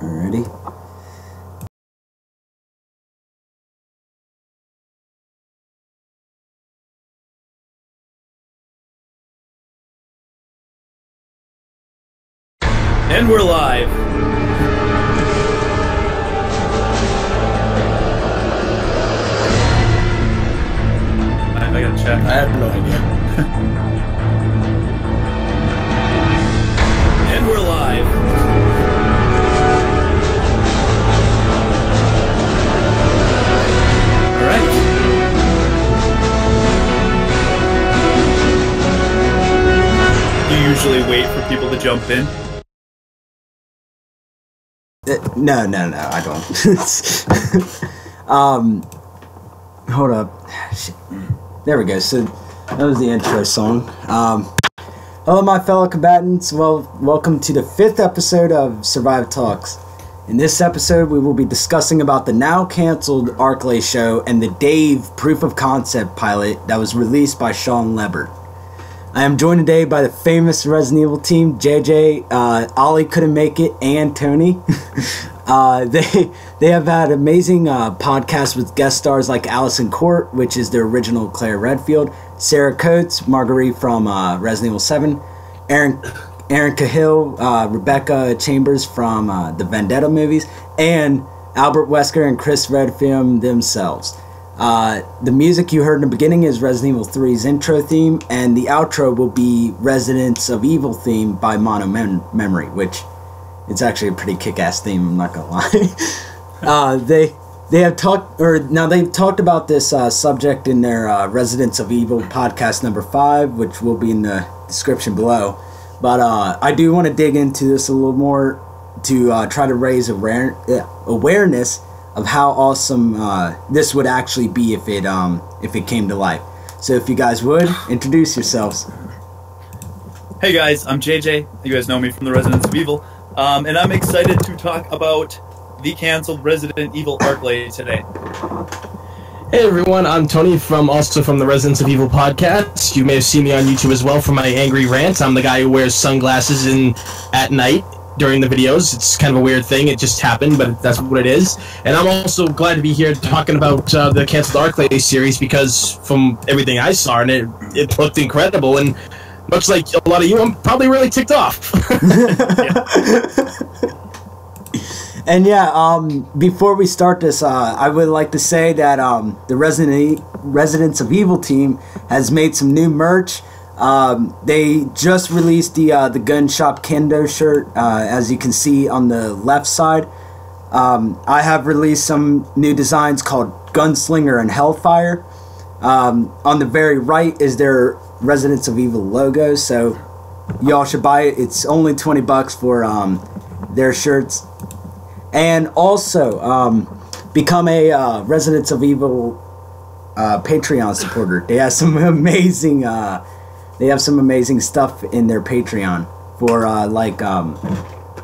Alrighty. And we're live. I gotta check. I have no idea. And we're live. All right. Do you usually wait for people to jump in? No, I don't. Hold up. Shit. There we go. So that was the intro song. Hello, my fellow combatants. Well, welcome to the 5th episode of Survive Talks. In this episode, we will be discussing about the now canceled Arklay show and the Dave proof of concept pilot that was released by Sean Lebert. I am joined today by the famous Resident Evil team, JJ, Ollie couldn't make it, and Tony. They have had amazing podcasts with guest stars like Allison Court, which is the original Claire Redfield, Sarah Coates, Marguerite from Resident Evil 7, Aaron Cahill, Rebecca Chambers from the Vendetta movies, and Albert Wesker and Chris Redfield themselves. The music you heard in the beginning is Resident Evil 3's intro theme, and the outro will be Residents of Evil theme by Mono Memory, which it's actually a pretty kick-ass theme, I'm not gonna lie. They've talked about this subject in their Residents of Evil podcast number 5, which will be in the description below. But I do want to dig into this a little more to try to raise awareness of how awesome this would actually be if it came to life. So if you guys would, introduce yourselves. Hey guys, I'm JJ. You guys know me from the Residents of Evil. And I'm excited to talk about the canceled Resident Evil Arklay today. Hey everyone, I'm Tony also from the Residents of Evil podcast. You may have seen me on YouTube as well for my angry rants. I'm the guy who wears sunglasses at night during the videos. It's kind of a weird thing. It just happened, but that's what it is. And I'm also glad to be here talking about the canceled Arklay series, because from everything I saw in it, it looked incredible. And much like a lot of you, I'm probably really ticked off. And before we start this, I would like to say that the Residents of Evil team has made some new merch. They just released the Gun Shop Kendo shirt, as you can see on the left side. I have released some new designs called Gunslinger and Hellfire. On the very right is their Residents of Evil logo, so y'all should buy it. It's only $20 for their shirts. And also become a Residents of Evil Patreon supporter. They have some amazing stuff in their Patreon for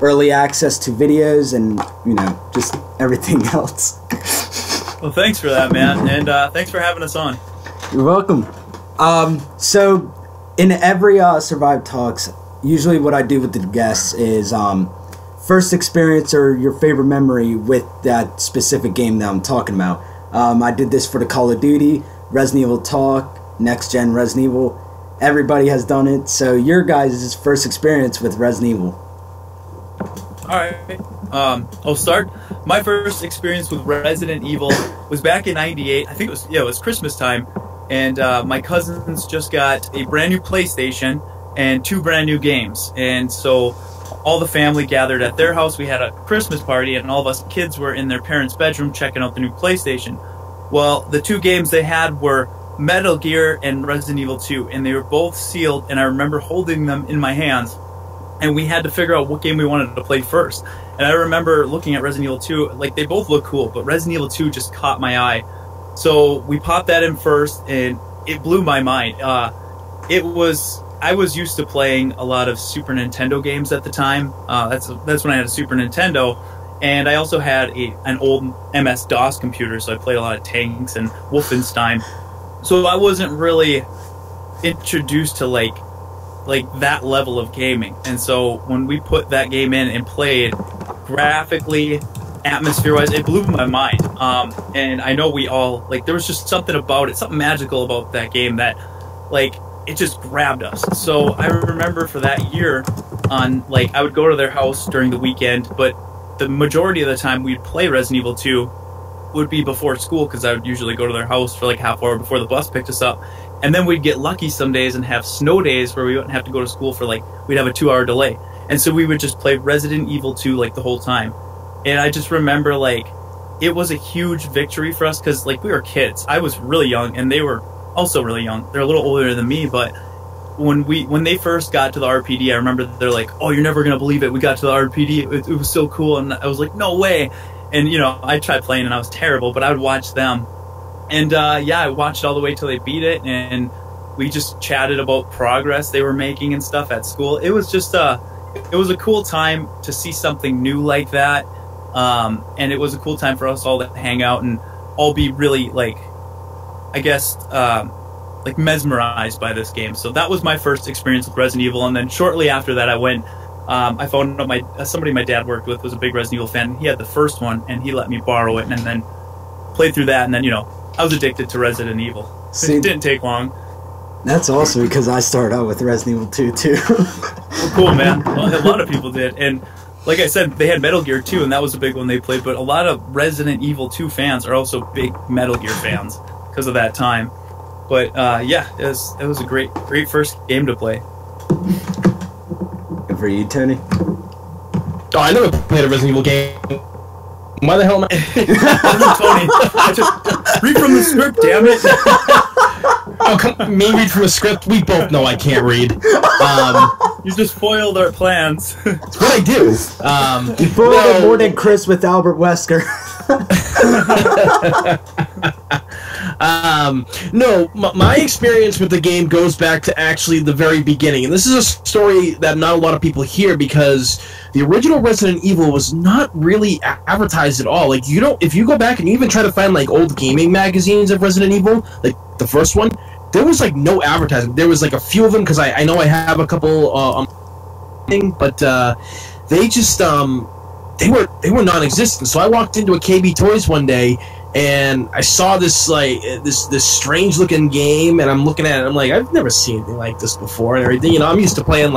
early access to videos and just everything else. Well, thanks for that, man, and thanks for having us on. You're welcome. So in every Survive Talks, usually what I do with the guests is first experience or your favorite memory with that specific game that I'm talking about. I did this for the Call of Duty, Resident Evil Talk, Next Gen Resident Evil. Everybody has done it. So your guys' first experience with Resident Evil. Alright, I'll start. My first experience with Resident Evil was back in '98. I think it was Christmas time, and my cousins just got a brand new PlayStation and 2 brand new games, and so all the family gathered at their house. We had a Christmas party, and all of us kids were in their parents' bedroom checking out the new PlayStation. Well, the 2 games they had were Metal Gear and Resident Evil 2, and they were both sealed, and I remember holding them in my hands, and we had to figure out what game we wanted to play first. And I remember looking at Resident Evil 2, like, they both look cool, but Resident Evil 2 just caught my eye. So we popped that in first, and it blew my mind. I was used to playing a lot of Super Nintendo games at the time. That's when I had a Super Nintendo, and I also had an old MS-DOS computer, so I played a lot of tanks and Wolfenstein. So I wasn't really introduced to like that level of gaming. And so when we put that game in and played, graphically, atmosphere-wise, it blew my mind. And I know we all, like, there was just something about it, something magical about that game that, like, it just grabbed us. So I remember for that year, I would go to their house during the weekend, but the majority of the time we'd play Resident Evil 2 would be before school, because I would usually go to their house for like half hour before the bus picked us up. And then we'd get lucky some days and have snow days where we wouldn't have to go to school for we'd have a 2-hour delay. And so we would just play Resident Evil 2 the whole time. And I just remember it was a huge victory for us, because we were kids. I was really young and they were also really young. They're a little older than me, but when they first got to the RPD, I remember they're like, "Oh, you're never gonna believe it. We got to the RPD. It was so cool." And I was like, "No way!" And I tried playing and I was terrible, but I would watch them. And I watched all the way till they beat it, and we just chatted about progress they were making and stuff at school. It was just it was a cool time to see something new like that, and it was a cool time for us all to hang out and all be really mesmerized by this game. So that was my first experience with Resident Evil. And then shortly after that, I went. I found out somebody my dad worked with was a big Resident Evil fan. He had the first one, and he let me borrow it, and then played through that. And then I was addicted to Resident Evil. See, it didn't take long. That's awesome, because I started out with Resident Evil 2 too. Well, cool, man. Well, a lot of people did, and like I said, they had Metal Gear 2, and that was a big one they played. But a lot of Resident Evil 2 fans are also big Metal Gear fans because of that time. But it was a great first game to play. Good for you, Tony. Oh, I never played a Resident Evil game. Why the hell am I? Tony, I just read from the script, damn it. Oh, come me read from a script? We both know I can't read. You just foiled our plans. It's what I do. You foiled it more than Chris with Albert Wesker. My experience with the game goes back to actually the very beginning, and this is a story that not a lot of people hear, because the original Resident Evil was not really advertised at all. If you go back and even try to find old gaming magazines of Resident Evil, the first one, there was no advertising. There was a few of them, because I know I have a couple but they just they were non-existent. So I walked into a KB Toys one day, and I saw this this strange looking game, and I'm looking at it, and I'm like, I've never seen anything like this before and everything. I'm used to playing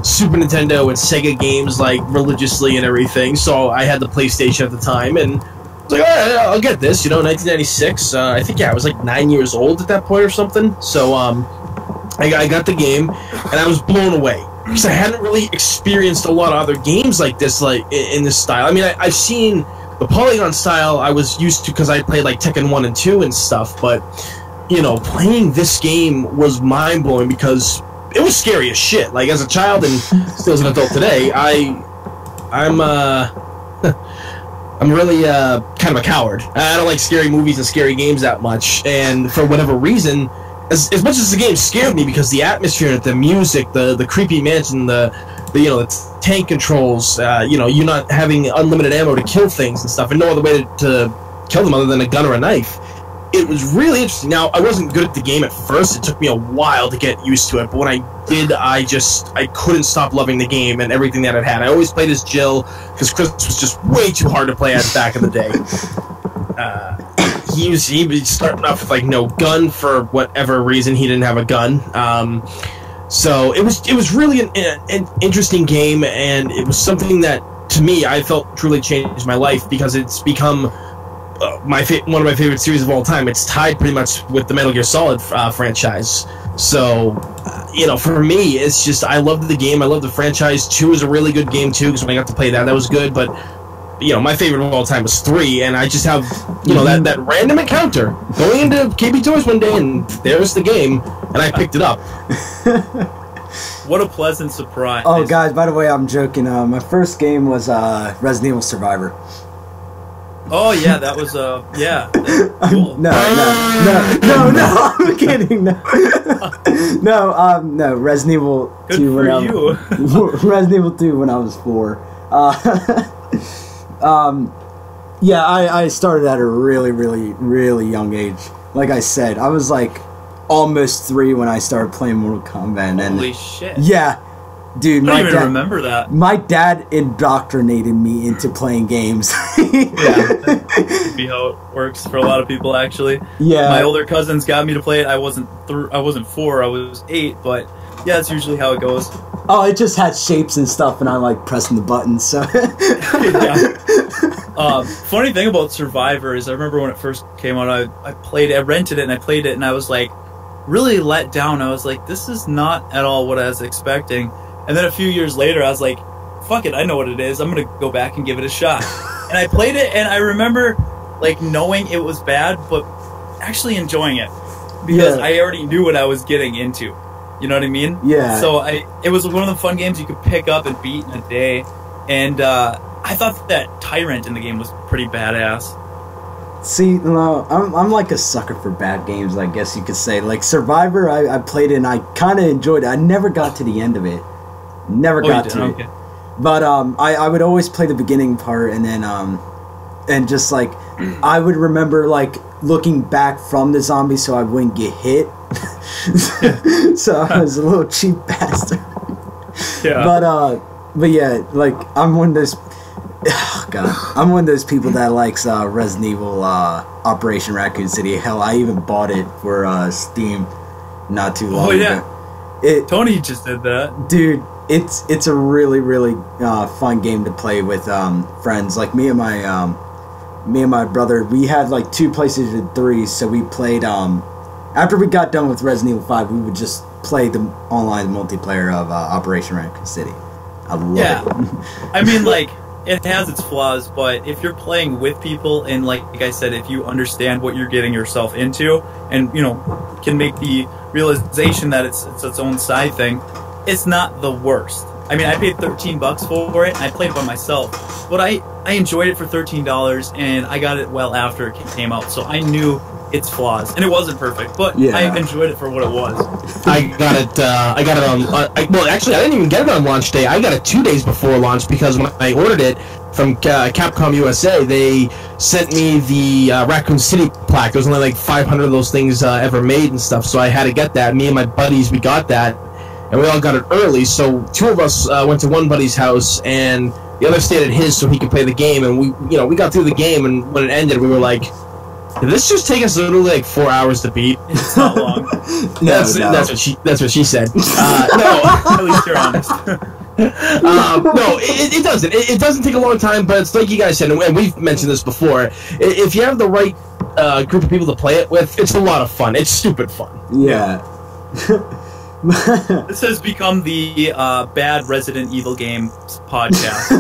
Super Nintendo and Sega games religiously and everything. So I had the PlayStation at the time, and I was like, all right, I'll get this. 1996. I think I was 9 years old at that point or something. So I got the game, and I was blown away, because I hadn't really experienced a lot of other games like this, in this style. I mean, I've seen the polygon style I was used to, because I played Tekken 1 and 2 and stuff, but playing this game was mind-blowing, because it was scary as shit. As a child, and still as an adult today, I'm really kind of a coward. I don't like scary movies and scary games that much, and for whatever reason, as much as the game scared me, because the atmosphere, the music, the creepy mansion, the tank controls, you not having unlimited ammo to kill things and stuff, and no other way to kill them other than a gun or a knife. It was really interesting. Now, I wasn't good at the game at first. It took me a while to get used to it, but when I did, I couldn't stop loving the game and everything that it had. I always played as Jill, because Chris was just way too hard to play as back in the day. He was starting off with no gun for whatever reason. He didn't have a gun. So it was really an interesting game, and it was something that, to me, I felt truly changed my life, because it's become one of my favorite series of all time. It's tied pretty much with the Metal Gear Solid franchise. So, for me, it's just, I love the game. I love the franchise. 2 is a really good game too, because when I got to play that was good. But my favorite of all time was 3, and I just have that random encounter going into KB Toys one day, and there's the game, and I picked it up. What a pleasant surprise. Oh, guys, by the way, I'm joking. My first game was Resident Evil Survivor. Oh, yeah, that was, yeah. Cool. No, I'm kidding, no, Resident Evil 2 when Resident Evil 2 when I was 4. I started at a really, really, really young age. Like I said, I was almost 3 when I started playing Mortal Kombat. Holy shit. Yeah, Dude, I don't even remember that. My dad indoctrinated me into playing games. Yeah, that'd be how it works for a lot of people, actually. Yeah. My older cousins got me to play it. I wasn't 4, I was 8, but yeah, that's usually how it goes. Oh, it just had shapes and stuff, and I like pressing the buttons. So. Yeah. Funny thing about Survivor is I remember when it first came out, I played it, I rented it, and I played it, and I was like really let down. I was like, this is not at all what I was expecting. And then a few years later, I was like, fuck it, I know what it is. I'm going to go back and give it a shot. And I played it, and I remember, like, knowing it was bad, but actually enjoying it. Because I already knew what I was getting into. You know what I mean? Yeah. So it was one of the fun games you could pick up and beat in a day. And I thought that Tyrant in the game was pretty badass. See, no, I'm like a sucker for bad games, I guess you could say. Like, Survivor, I played it, and I kind of enjoyed it. I never got to the end of it. Never got to it. But I would always play the beginning part, and then and just like I would remember like looking back from the zombies so I wouldn't get hit. So I was a little cheap bastard. Yeah. But yeah, like I'm one of those. Oh God, I'm one of those people that likes Resident Evil Operation Raccoon City. Hell, I even bought it for Steam not too long ago. Tony just did that, dude. It's a really fun game to play with friends. Like me and my brother, we had like 2 PlayStation 3s, so we played after we got done with Resident Evil 5, we would just play the online multiplayer of Operation Raccoon City. I love it. I mean, like, it has its flaws, but if you're playing with people and like I said, if you understand what you're getting yourself into and, you know, can make the realization that it's its own side thing, it's not the worst. I mean, I paid $13 for it, and I played it by myself, but I enjoyed it for $13, and I got it well after it came out, so I knew its flaws, and it wasn't perfect, but I enjoyed it for what it was. I got it on. Well, actually, I didn't even get it on launch day. I got it 2 days before launch because when I ordered it from Capcom USA, they sent me the Raccoon City plaque. There was only like 500 of those things ever made and stuff, so I had to get that. Me and my buddies, we got that, and we all got it early. So 2 of us went to one buddy's house, and the other stayed at his so he could play the game. And we got through the game, and when it ended, we were like, did this just take us literally like 4 hours to beat? It's not long. That's what she said. No, at least you're honest. No, it doesn't. It doesn't take a long time, but it's like you guys said, and we've mentioned this before. If you have the right group of people to play it with, it's a lot of fun. It's stupid fun. Yeah. This has become the bad Resident Evil games podcast.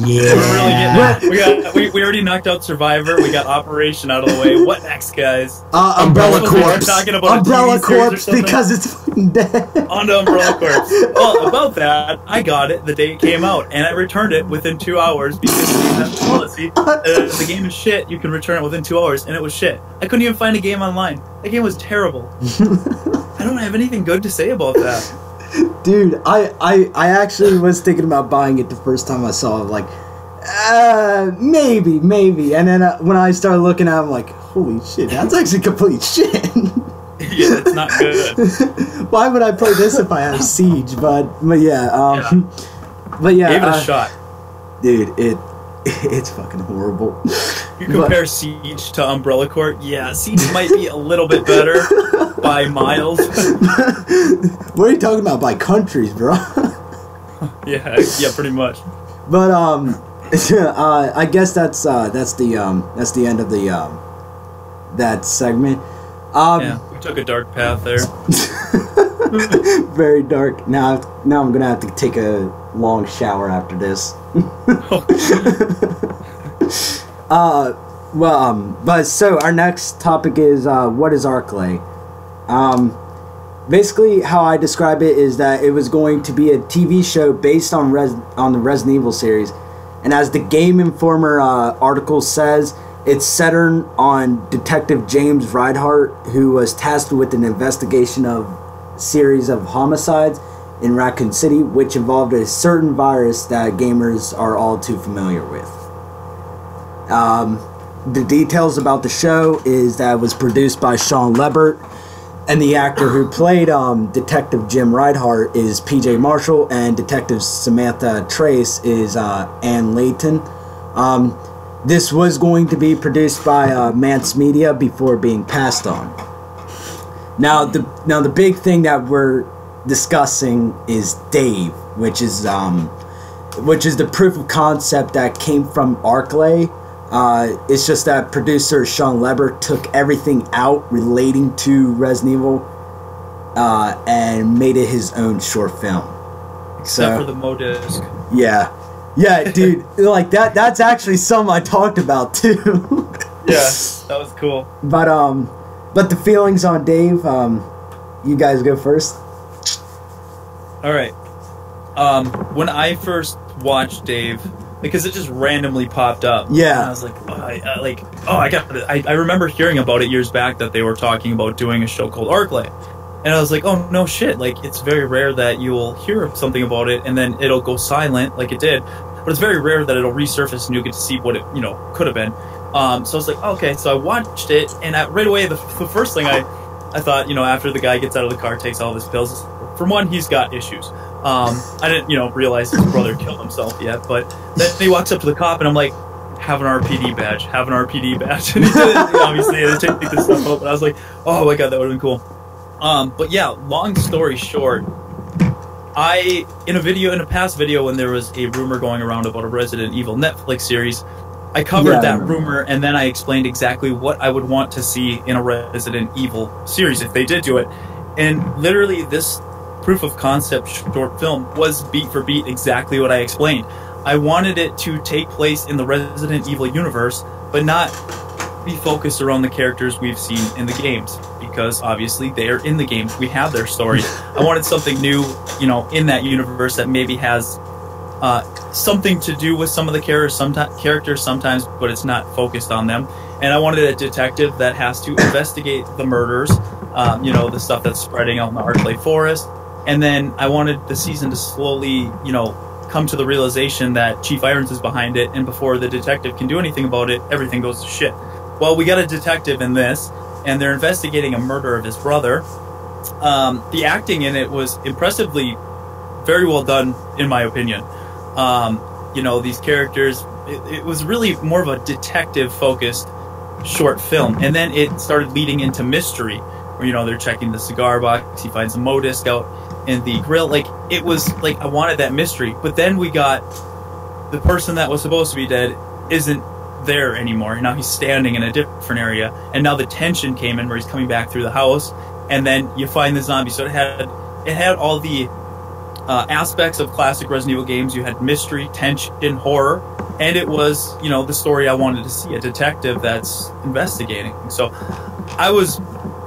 Yeah. We're really getting it. We already knocked out Survivor. We got Operation out of the way. What next, guys? Umbrella Corpse. Talking about Umbrella Corpse because it's fucking dead. On to Umbrella Corpse. Well, about that, I got it the day it came out, and I returned it within 2 hours because we have the policy. If the game is shit, you can return it within 2 hours, and it was shit. I couldn't even find a game online. That game was terrible. I don't have anything good to say about that. Dude, I actually was thinking about buying it the first time I saw it, like, maybe. And then when I started looking at it, I'm like, holy shit, that's actually complete shit. Yeah, it's not good. Why would I play this if I have Siege? But yeah. But yeah. Give it a shot. Dude, it's fucking horrible. You compare Siege to Umbrella Corp? Yeah, Siege might be a little bit better by miles. What are you talking about? By countries, bro? yeah, pretty much. But I guess that's the end of the that segment. Yeah, we took a dark path there. Very dark. Now I'm gonna have to take a long shower after this. But so our next topic is what is Arklay? Basically, how I describe it is that it was going to be a TV show based on the Resident Evil series, and as the Game Informer article says, it's centered on Detective James Reinhardt, who was tasked with an investigation of a series of homicides in Raccoon City, which involved a certain virus that gamers are all too familiar with. The details about the show is that it was produced by Sean Lebert, And the actor who played Detective Jim Reinhardt is P.J. Marshall, and Detective Samantha Trace is Ann Layton. This was going to be produced by Mance Media before being passed on. Now the big thing that we're discussing is Dave, which is the proof of concept that came from Arklay. It's just that producer Sean Leber took everything out relating to Resident Evil and made it his own short film. Except for the Modisc. Yeah, dude, like that's actually something I talked about too. Yeah, that was cool. But the feelings on Dave, you guys go first. All right. When I first watched Dave, because it just randomly popped up. Yeah. And I was like, I remember hearing about it years back that they were talking about doing a show called Arklay. And I was like, oh, no shit. Like, it's very rare that you'll hear something about it and then it'll go silent like it did. But it's very rare that it'll resurface and you get to see what it, could have been. So I was like, okay. So I watched it, and right away, the first thing I thought, after the guy gets out of the car, takes all of his pills, for one, he's got issues. I didn't, realize his brother killed himself yet, but then he walks up to the cop, and I'm like, have an RPD badge. And he did it, obviously, I had to take this stuff out, but I was like, oh my god, that would have been cool. But yeah, long story short, in a past video when there was a rumor going around about a Resident Evil Netflix series, I covered that rumor, and then I explained exactly what I would want to see in a Resident Evil series if they did do it. And literally, this proof of concept short film was beat for beat exactly what I explained. I wanted it to take place in the Resident Evil universe, but not be focused around the characters we've seen in the games, because obviously they are in the games. We have their stories. I wanted something new, in that universe that maybe has something to do with some of the characters sometimes, but it's not focused on them. And I wanted a detective that has to investigate the murders, the stuff that's spreading out in the Arklay forest. And then I wanted the season to slowly, come to the realization that Chief Irons is behind it, and before the detective can do anything about it, everything goes to shit. Well, we got a detective in this, and they're investigating a murder of his brother. The acting in it was impressively very well done, in my opinion. These characters, it was really more of a detective-focused short film. And then it started leading into mystery, where, they're checking the cigar box, he finds a Modisc out in the grill. Like, it was, like, I wanted that mystery. But then we got the person that was supposed to be dead isn't there anymore. Now he's standing in a different area. And now the tension came in where he's coming back through the house. And then you find the zombie. So it had all the aspects of classic Resident Evil games. You had mystery, tension, horror, and it was, the story I wanted to see, a detective that's investigating. So I was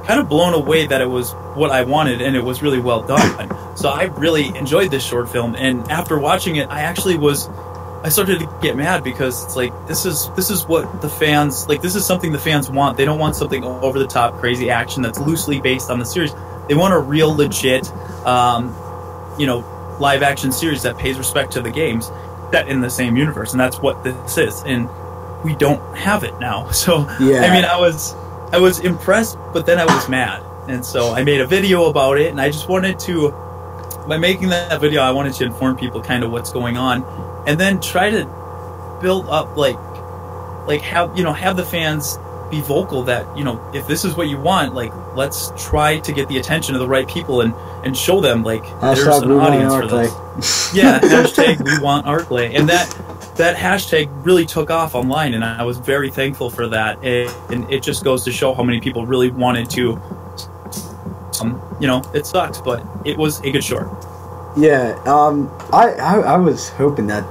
kind of blown away that it was what I wanted, and it was really well done. So I really enjoyed this short film, and after watching it, I started to get mad, because it's like, this is what the fans, like, this is something the fans want. They don't want something over the top crazy action that's loosely based on the series. They want a real legit live action series that pays respect to the games set in the same universe, and that's what this is, and we don't have it now. So yeah. I mean, I was impressed, but then I was mad, and so I made a video about it, and I just wanted to, by making that video, I wanted to inform people kind of what's going on, and then try to build up like have the fans be vocal that, if this is what you want, like, let's try to get the attention of the right people and show them, like, there's an audience for this. Yeah, hashtag we want Arklay. And that hashtag really took off online, and I was very thankful for that. And it just goes to show how many people really wanted to, it sucks, but it was a good short. Yeah, I was hoping that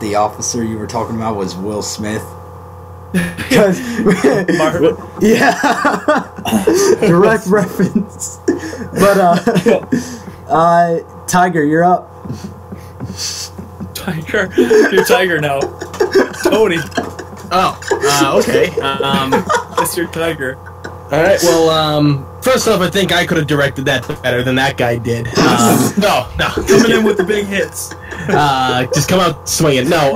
the officer you were talking about was Will Smith. Because yeah, direct reference. But Tiger, you're up. Tiger, you're Tiger now. Tony. Oh, okay. It's your Tiger. All right. Well, first off, I think I could have directed that better than that guy did. No, coming in with the big hits. Just come out swinging. No,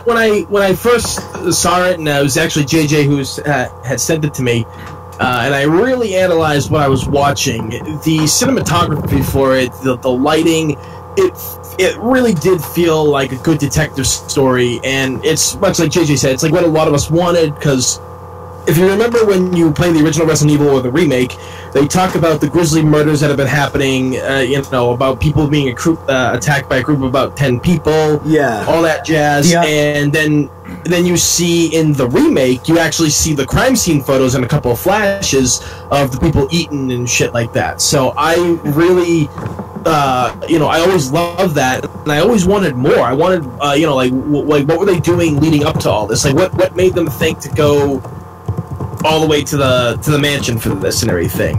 when I first saw it, and it was actually JJ who had sent it to me. and I really analyzed what I was watching. The cinematography for it, the lighting, it really did feel like a good detective story, and it's much like JJ said, it's like what a lot of us wanted, because if you remember when you play the original Resident Evil or the remake, they talk about the grisly murders that have been happening, about people being attacked by a group of about 10 people, all that jazz, and then you see in the remake, you actually see the crime scene photos and a couple of flashes of the people eaten and shit like that. So I really, I always loved that, and I always wanted more. I wanted, what were they doing leading up to all this? Like, what made them think to go all the way to the mansion for this and everything.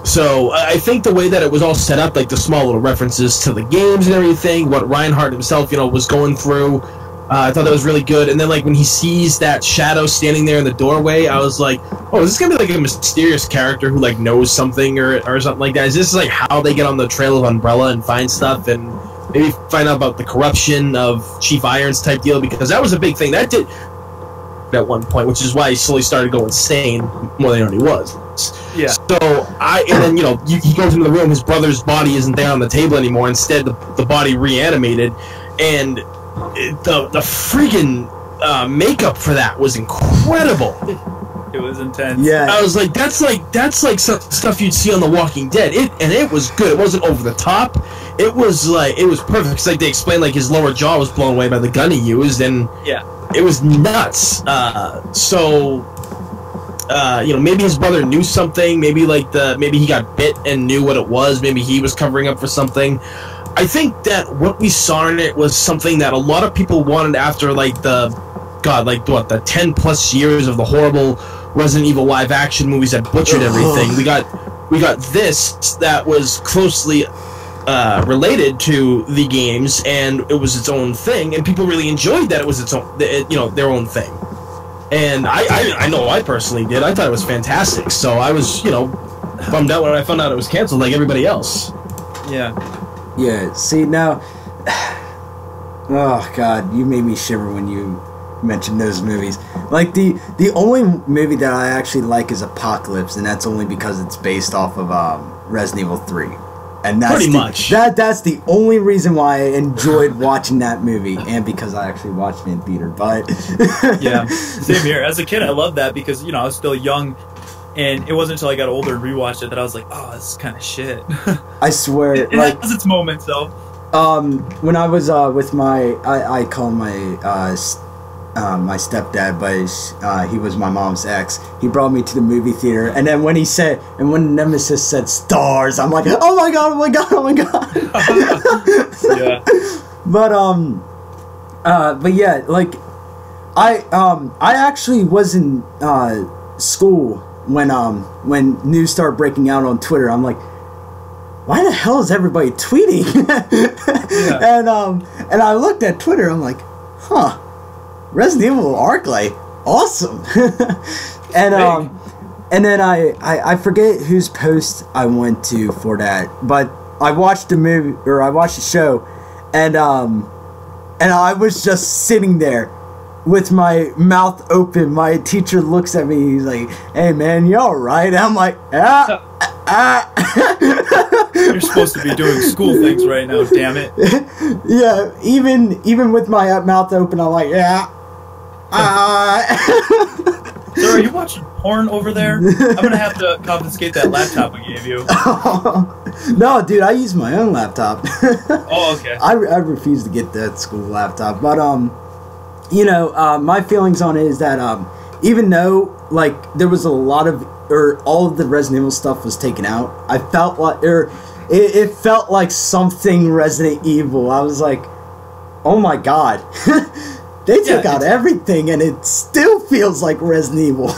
So I think the way that it was all set up, like the small little references to the games and everything, what Reinhardt himself, was going through, I thought that was really good. And then, like, when he sees that shadow standing there in the doorway, I was like, oh, is this gonna be like a mysterious character who like knows something or something like that? Is this like how they get on the trail of Umbrella and find stuff and maybe find out about the corruption of Chief Irons type deal? Because that was a big thing that did at one point, which is why he slowly started to go insane more than he already was. Yeah. So he goes into the room, his brother's body isn't there on the table anymore. Instead, the body reanimated, and the freaking makeup for that was incredible. It was intense. Yeah. I was like, that's like stuff you'd see on The Walking Dead. It was good. It wasn't over the top. It was perfect. It's like they explained, like his lower jaw was blown away by the gun he used, and it was nuts. Maybe his brother knew something. Maybe maybe he got bit and knew what it was. Maybe he was covering up for something. I think that what we saw in it was something that a lot of people wanted after the 10 plus years of the horrible Resident Evil live action movies that butchered everything. We got this that was closely related to the games, and it was its own thing, and people really enjoyed that it was its own, their own thing. And I know I personally did. I thought it was fantastic. So I was, bummed out when I found out it was canceled, like everybody else. Yeah. Yeah. See now, oh God, you made me shiver when you mentioned those movies. Like the only movie that I actually like is Apocalypse, and that's only because it's based off of Resident Evil 3. And that's pretty much. That's the only reason why I enjoyed watching that movie, and because I actually watched it in theater. But yeah, same here. As a kid, I loved that because I was still young, and it wasn't until I got older and rewatched it that I was like, oh, this is kind of shit. I swear, it has its moments though. When I was with I call him my stepdad, but he was my mom's ex. He brought me to the movie theater, and then when Nemesis said stars, I'm like, oh my god, oh my god, oh my god. Yeah. But yeah, like I actually was in school when news started breaking out on Twitter. I'm like, why the hell is everybody tweeting? Yeah. And I looked at Twitter. I'm like, huh. Resident Evil Arklay, awesome. And then I forget whose post I went to for that, but I watched the show, and I was just sitting there with my mouth open. My teacher looks at me, he's like, hey man, you alright? I'm like, You're supposed to be doing school things right now, damn it. Yeah, even with my mouth open, I'm like, yeah. So are you watching porn over there? I'm gonna have to confiscate that laptop I gave you. No, dude, I use my own laptop. Oh, okay. I refuse to get that school laptop, but my feelings on it is that even though like there was a lot of all of the Resident Evil stuff was taken out, I felt like it felt like something Resident Evil. I was like, oh my god. They took out everything, and it still feels like Resident Evil.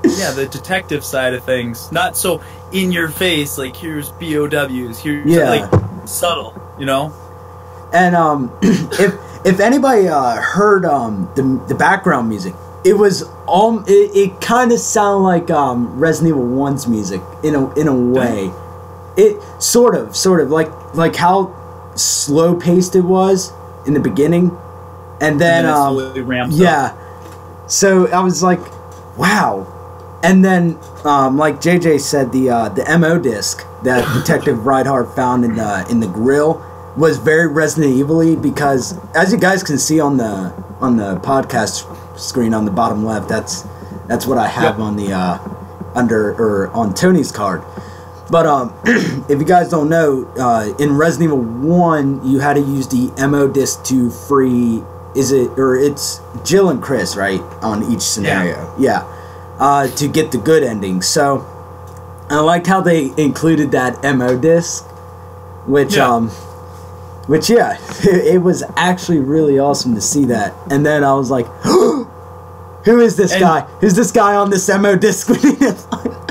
Yeah, the detective side of things. Not so in your face, like, here's BOWs, here's, like, subtle, And, if anybody heard the background music, it was, it kind of sounded like Resident Evil 1's music, in a way. It, sort of, like how slow-paced it was in the beginning. And then, slowly ramps up. So I was like, wow, And then, like JJ said, the MO disc that Detective Reinhardt found in the grill was very Resident Evil-y because, as you guys can see on the podcast screen on the bottom left, that's what I have on the on Tony's card. But if you guys don't know, in Resident Evil 1, you had to use the MO disc to free. It's Jill and Chris, right, on each scenario. Yeah. To get the good ending. So I liked how they included that MO disc, which it was actually really awesome to see that. And then I was like, who is this guy? Who's this guy on this MO disc?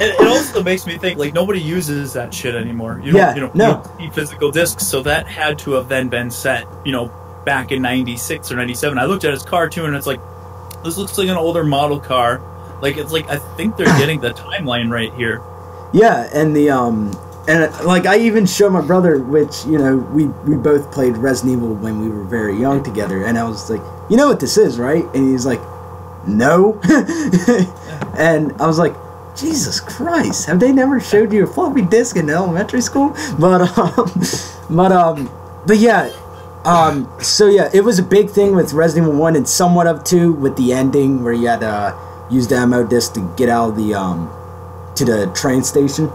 It also makes me think, like, nobody uses that shit anymore. You don't need physical discs, so that had to have then been set, back in 96 or 97. I looked at his car too, and it's like, this looks like an older model car. Like, it's like, I think they're getting the timeline right here. Yeah, and like, I even showed my brother, which, we both played Resident Evil when we were very young together, and I was like, you know what this is, right? And he's like, no. And I was like, Jesus Christ, have they never showed you a floppy disk in elementary school? But yeah, so yeah, it was a big thing with Resident Evil 1 and somewhat of 2 with the ending where you had to use the MO disc to get out of the to the train station.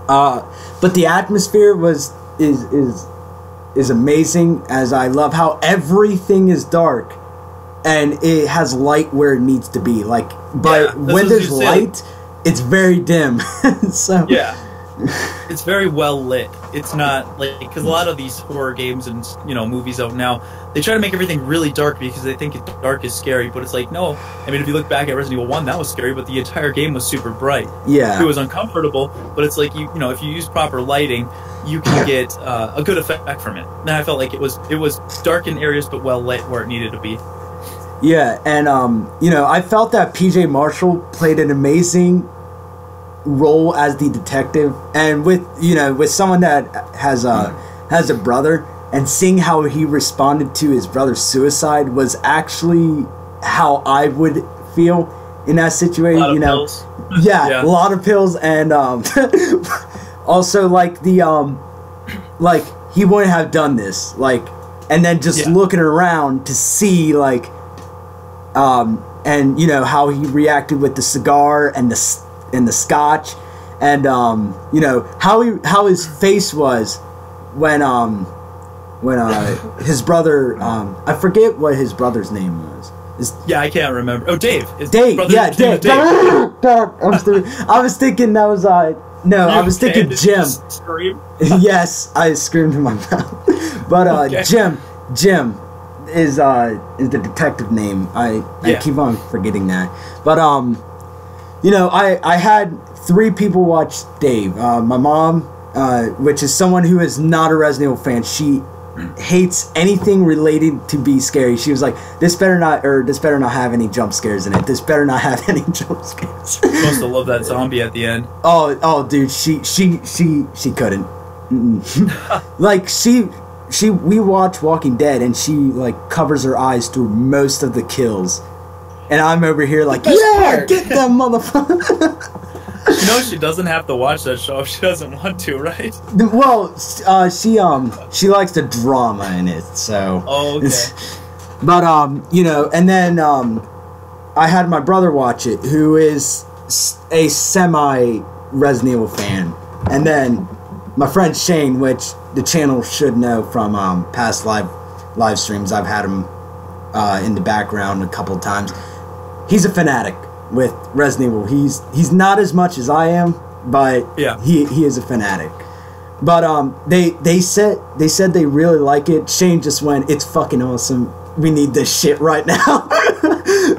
But the atmosphere is amazing, as I love how everything is dark and it has light where it needs to be. Like, but when there's light, it's very dim. So yeah, it's very well lit. It's not like, because a lot of these horror games and movies out now, they try to make everything really dark because they think dark is scary. But it's like, no. I mean, if you look back at Resident Evil 1, that was scary, but the entire game was super bright. Yeah, it was uncomfortable, but it's like if you use proper lighting, you can get a good effect from it. And I felt like it was dark in areas but well lit where it needed to be. Yeah, and I felt that PJ Marshall played an amazing role as the detective, and with someone that has a brother, and seeing how he responded to his brother's suicide was actually how I would feel in that situation. A lot of pills, and also like like he wouldn't have done this, like, and then just looking around to see like and how he reacted with the cigar and the scotch, and how his face was when his brother, I forget what his brother's name was. I can't remember. Oh, Dave. Dave. Dave. I was thinking that was I was thinking Jim. Scream? Yes, I screamed in my mouth. But Jim is the detective name. I keep on forgetting that. But I had 3 people watch Dave. My mom, which is someone who is not a Resident Evil fan. She hates anything related to be scary. She was like, this better not have any jump scares in it. This better not have any jump scares. You're supposed to love that zombie at the end. Oh, dude, she couldn't. Like, we watch Walking Dead, and she like covers her eyes through most of the kills, and I'm over here like, yeah, get that motherfucker. She doesn't have to watch that show if she doesn't want to, right? Well, she likes the drama in it, so. Oh, okay. But and then I had my brother watch it, who is a semi Resident Evil fan, and then my friend Shane, which the channel should know from past live streams. I've had him in the background a couple of times. He's a fanatic with Resident Evil. He's not as much as I am, but he is a fanatic. But they said they really like it. Shane just went, "It's fucking awesome. We need this shit right now."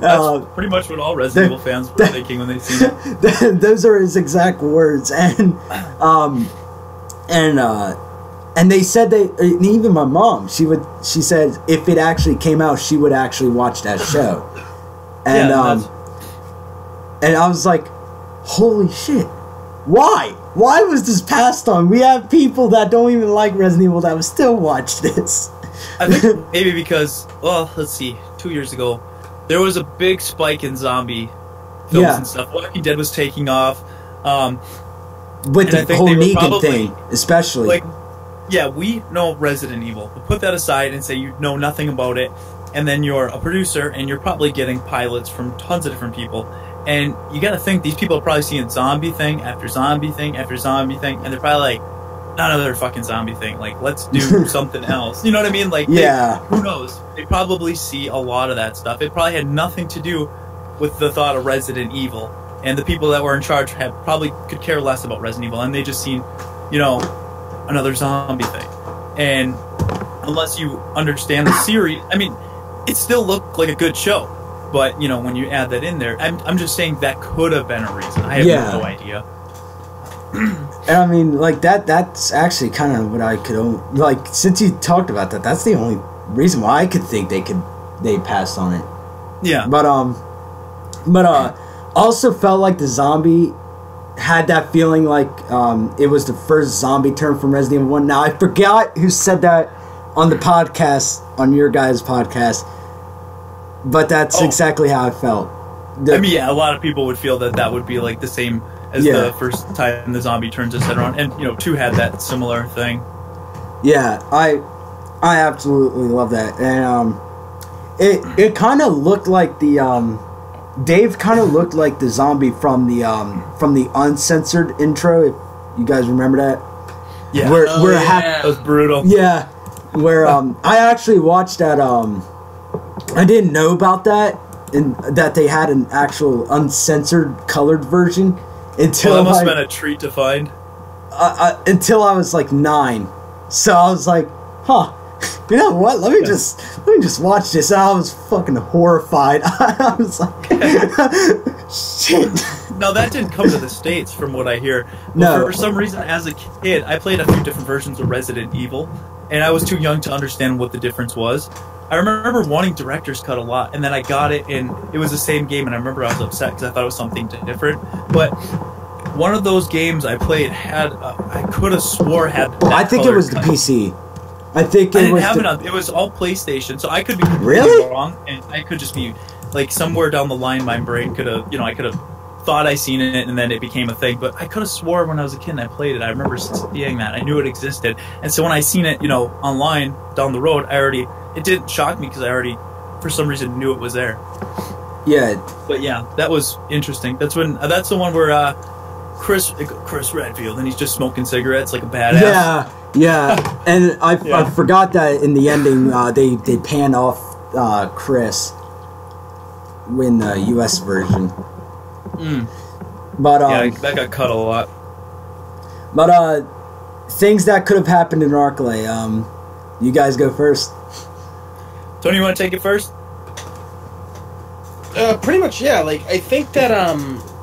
That's pretty much what all Resident Evil fans were thinking when they seen it. Those are his exact words, and they said and even my mom, she said if it actually came out, she would actually watch that show. And and I was like, holy shit, why was this passed on? We have people that don't even like Resident Evil that would still watch this. I think maybe because, well, let's see, 2 years ago there was a big spike in zombie films Yeah. and stuff. Walking Dead was taking off. With And the whole Negan thing, especially. Like, yeah, we know Resident Evil. But put that aside and say you know nothing about it, and then you're a producer, and you're probably getting pilots from tons of different people. And you got to think these people are probably seeing zombie thing after zombie thing after zombie thing, and they're probably like, another fucking zombie thing. Like, let's do something else. You know what I mean? Like, yeah. who knows? They probably see a lot of that stuff. It probably had nothing to do with the thought of Resident Evil. And the people that were in charge probably could care less about Resident Evil, and they just seen, another zombie thing. And unless you understand the series, I mean, it still looked like a good show. But, when you add that in there, I'm just saying that could have been a reason. I have no idea. And I mean, like, that's actually kind of what I could, like, since you talked about that, that's the only reason why I could think they passed on it. Yeah. But also felt like the zombie had that feeling like it was the first zombie term from Resident Evil 1. Now, I forgot who said that on the podcast, on your guys' podcast, but that's exactly how I felt. I mean, yeah, a lot of people would feel that would be like the same as the first time the zombie turns its head around. And, 2 had that similar thing. Yeah, I absolutely love that. And it kind of looked like the... Dave kind of looked like the zombie from the uncensored intro. If you guys remember that, yeah, that was brutal. Yeah, where I actually watched that. I didn't know about that, and that they had an actual uncensored colored version until that must have been a treat to find. Until I was like 9, so I was like, huh. You know what? Let me just watch this. And I was fucking horrified. I was like, shit. Now that didn't come to the States, from what I hear. No. For some reason, as a kid, I played a few different versions of Resident Evil, and I was too young to understand what the difference was. I remember wanting director's cut a lot, and then I got it, and it was the same game, and I remember I was upset because I thought it was something different. But one of those games I played had, I could have swore had. I think it was the PC. I think it was all PlayStation, so I could be really wrong, and I could just be like somewhere down the line, my brain could have, I could have thought I seen it, and then it became a thing. But I could have swore when I was a kid and I played it, I remember seeing that. I knew it existed, and so when I seen it, online down the road, it didn't shock me because I already, for some reason, knew it was there. Yeah. But yeah, that was interesting. That's the one where Chris Redfield, and he's just smoking cigarettes like a badass. Yeah, and I forgot that in the ending they pan off Chris in the U.S. version. But that got cut a lot. But things that could have happened in Arklay. You guys go first. Tony, you want to take it first? Pretty much, yeah. Like, I think that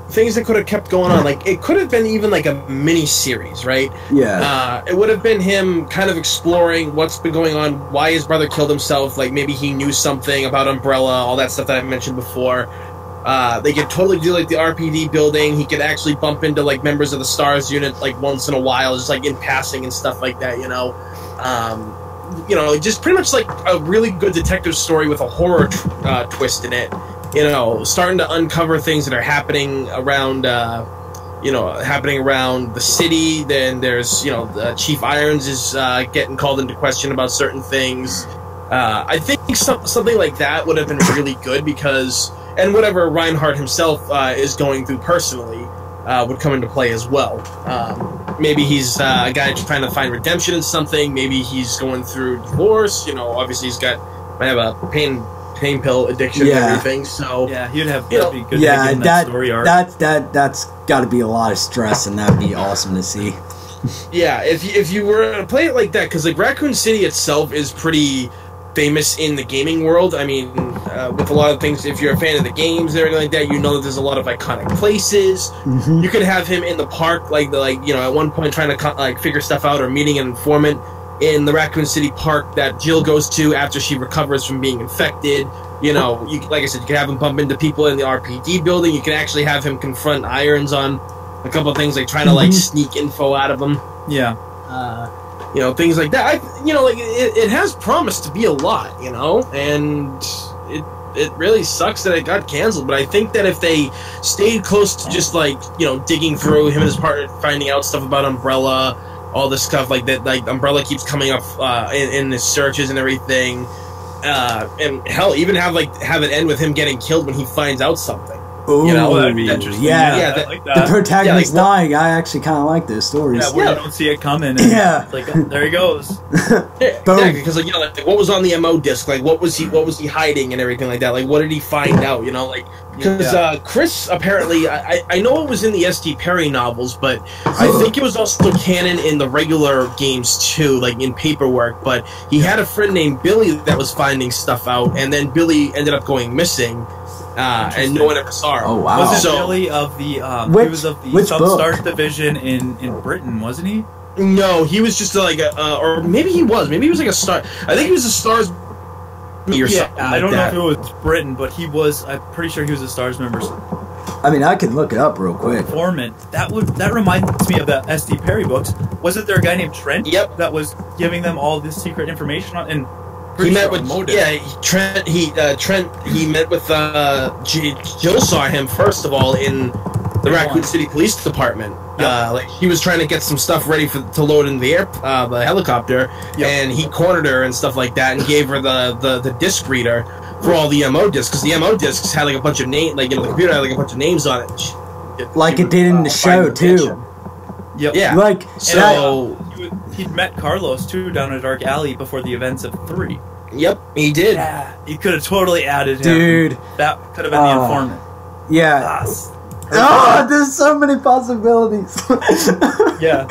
things that could have kept going on, like, it could have been even like a mini series, right? Yeah. It would have been him kind of exploring what's been going on, why his brother killed himself, like maybe he knew something about Umbrella, all that stuff that I mentioned before. They could totally do like the RPD building. He could actually bump into like members of the STARS unit like once in a while, just like in passing and stuff like that, just pretty much like a really good detective story with a horror twist in it. Starting to uncover things that are happening around, around the city. Then there's, Chief Irons is getting called into question about certain things. I think something like that would have been really good because, and whatever Reinhardt himself is going through personally would come into play as well. Maybe he's a guy trying to find redemption in something. Maybe he's going through divorce. Obviously might have a pain pill addiction and everything. So he'd have that'd be good. That story arc. That's got to be a lot of stress, and that'd be awesome to see. Yeah, if you were to play it like that, because like Raccoon City itself is pretty famous in the gaming world. I mean, with a lot of things, if you're a fan of the games and everything like that, that there's a lot of iconic places. Mm-hmm. You could have him in the park, at one point trying to figure stuff out or meeting an informant in the Raccoon City park that Jill goes to after she recovers from being infected. Like I said, you could have him bump into people in the RPD building. You could actually have him confront Irons on a couple of things, like trying to sneak info out of him. Yeah. Things like that. It has promised to be a lot, and it really sucks that it got canceled. But I think that if they stayed close to just like digging through him and his partner, finding out stuff about Umbrella, all this stuff like that, like Umbrella keeps coming up in his searches and everything, and hell, even have it end with him getting killed when he finds out something. Ooh, that'd be interesting. Yeah, I like that. The protagonist dying. I actually kind of like those stories. Yeah, where you don't see it coming. And like there he goes. Exactly, because like what was on the MO disc? Like what was he hiding and everything like that? Like what did he find out? Because Chris apparently, I know it was in the S.T. Perry novels, but I think it was also canon in the regular games too, like in paperwork. But he had a friend named Billy that was finding stuff out, and then Billy ended up going missing. And no one ever saw her. Oh wow! Was it Billy of the? He was of the Stars division in Britain, wasn't he? No, he was just like or maybe he was. Maybe he was like a star. I think he was a Stars. I don't know if it was Britain, but he was. I'm pretty sure he was a Stars member. I mean, I can look it up real quick. Informant. That reminds me of the S.D. Perry books. Wasn't there a guy named Trent? Yep. That was giving them all this secret information on and. He met with Trent. He met with Jill saw him first of all in the Raccoon City Police Department. Yep. Like he was trying to get some stuff ready to load in the the helicopter, and he cornered her and stuff like that, and gave her the disc reader for all the MO discs, because the MO discs had like a bunch of names, like the computer had like a bunch of names on it. Like it did in the show too. Yep. Yeah. Like so. He'd met Carlos too down a dark alley before the events of 3. Yep, he did. Yeah, he could have totally added him. Dude. That could have been the informant. Yeah. There's so many possibilities. Yeah.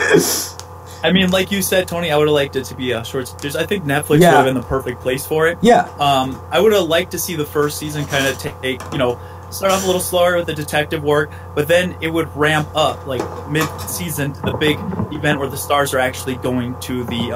I mean, like you said, Tony, I would have liked it to be a short series. I think Netflix would have been the perfect place for it. Yeah. I would have liked to see the first season kind of take, start off a little slower with the detective work, but then it would ramp up, like, mid-season to the big event where the stars are actually going to the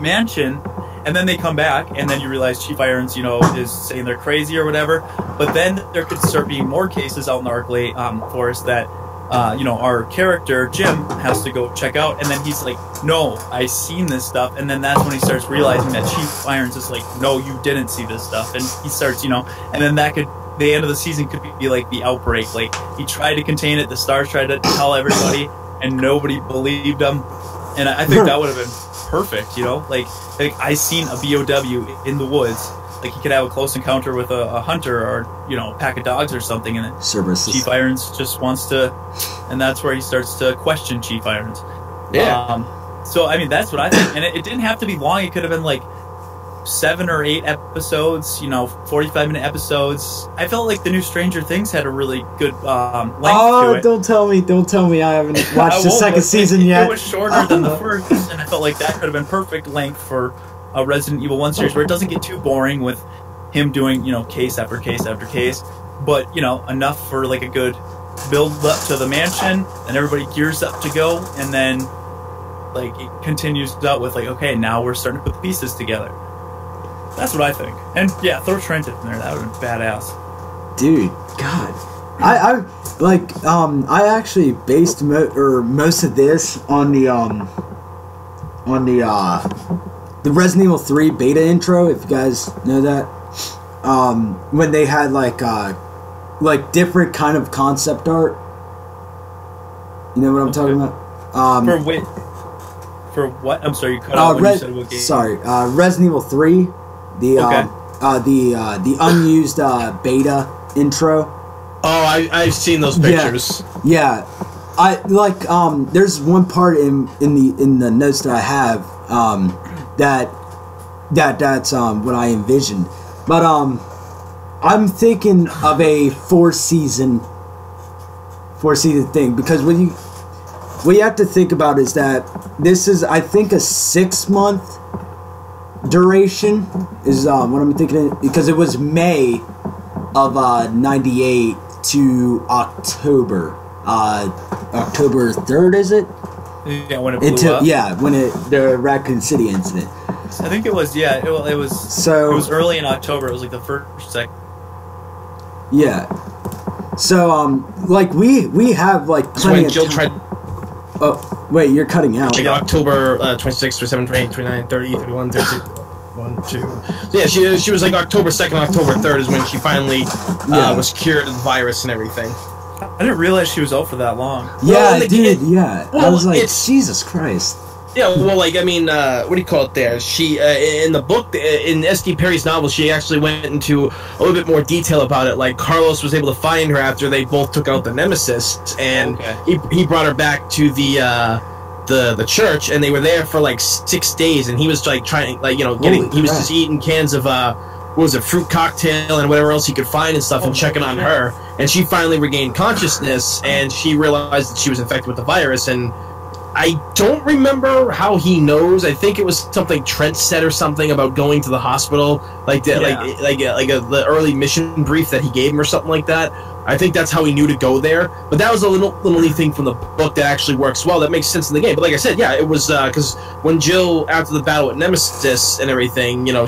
mansion, and then they come back, and then you realize Chief Irons, is saying they're crazy or whatever, but then there could start being more cases out in the Arklay forest that, our character, Jim, has to go check out, and then he's like, no, I seen this stuff, and then that's when he starts realizing that Chief Irons is like, no, you didn't see this stuff, and he starts, and then that could, the end of the season could be like the outbreak. Like, he tried to contain it, the stars tried to tell everybody, and nobody believed him. And I think that would have been perfect, like I seen a BOW in the woods. Like, he could have a close encounter with a hunter or, a pack of dogs or something, and Chief Irons just wants to, and that's where he starts to question Chief Irons. Yeah. So, I mean, that's what I think. And it didn't have to be long. It could have been like 7 or 8 episodes, 45-minute episodes. I felt like the new Stranger Things had a really good length to it. Don't tell me I haven't watched the second season yet. It was shorter than the first, and I felt like that could have been perfect length for a Resident Evil 1 series where it doesn't get too boring with him doing, case after case after case, but, enough for like a good build up to the mansion, and everybody gears up to go, and then like it continues out with like, okay, now we're starting to put the pieces together. That's what I think. And yeah, throw Trent in there. That would have been badass. Dude, God. I actually based most of this on the Resident Evil 3 beta intro, if you guys know that. When they had like different kind of concept art. You know what I'm talking about? For what? I'm sorry, you cut out when you said what game. Sorry, Resident Evil 3. The unused beta intro. Oh, I've seen those pictures. Yeah. I like there's one part in the notes that I have that's what I envisioned. But I'm thinking of a four season thing, because what you have to think about is that this is, I think, a 6-month duration is what I'm thinking, because it was May of 98 to October 3rd, is it? Yeah, when it blew up. Yeah, when the Raccoon City incident. I think it was, yeah, it was early in October. It was like the first, second. Yeah. So like we have like plenty of time. Oh, wait, you're cutting out. Like October 26th or 7th, 28th, 29th, 30th, 31st, 32nd. 1, 2. So yeah, she was like October 2nd, October 3rd is when she finally was cured of the virus and everything. I didn't realize she was out for that long. Yeah, dude. Yeah, well, I was like, Jesus Christ. Yeah, well, like, I mean, what do you call it there? She, in the book, in S.D. Perry's novel, she actually went into a little bit more detail about it. Like, Carlos was able to find her after they both took out the Nemesis, and he brought her back to the church, and they were there for, like, 6 days, and he was, like, trying, like, you know, he was just eating cans of, what was it, fruit cocktail and whatever else he could find and stuff, and checking on her, and she finally regained consciousness, and she realized that she was infected with the virus, and I don't remember how he knows. I think it was something Trent said or something about going to the hospital, like the, the early mission brief that he gave him or something like that. I think that's how he knew to go there. But that was a little neat thing from the book that actually works well. That makes sense in the game. But like I said, yeah, it was because when Jill, after the battle with Nemesis and everything, you know,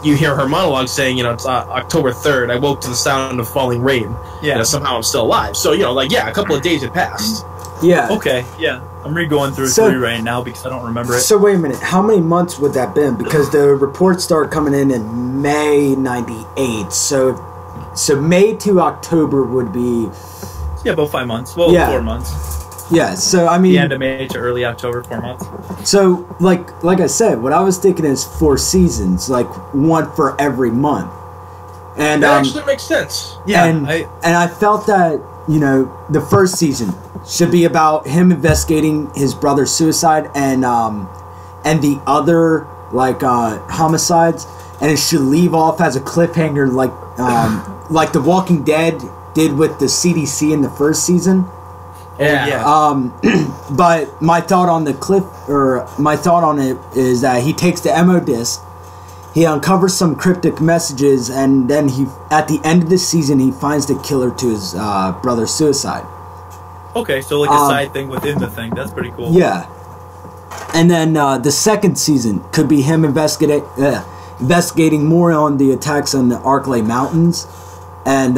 you hear her monologue saying, you know, it's October 3rd. I woke to the sound of falling rain. Yeah, you know, somehow I'm still alive. So, you know, like, yeah, a couple of days had passed. Yeah. Okay, yeah. I'm re-going through 3 right now because I don't remember it. So wait a minute, how many months would that been? Because the reports start coming in May '98. So May to October would be about 5 months. Well, 4 months. Yeah. So I mean, the end of May to early October, 4 months. So like I said, what I was thinking is 4 seasons, like one for every month. And that actually makes sense. Yeah. And I felt that, you know, the first season should be about him investigating his brother's suicide and the other homicides, and it should leave off as a cliffhanger, like The Walking Dead did with the CDC in the first season. But my thought on it is that he takes the MO disc, he uncovers some cryptic messages, and then at the end of the season he finds the killer to his brother's suicide. Okay, so like a side thing within the thing. That's pretty cool. Yeah. And then the second season could be him investigating more on the attacks on the Arklay Mountains, and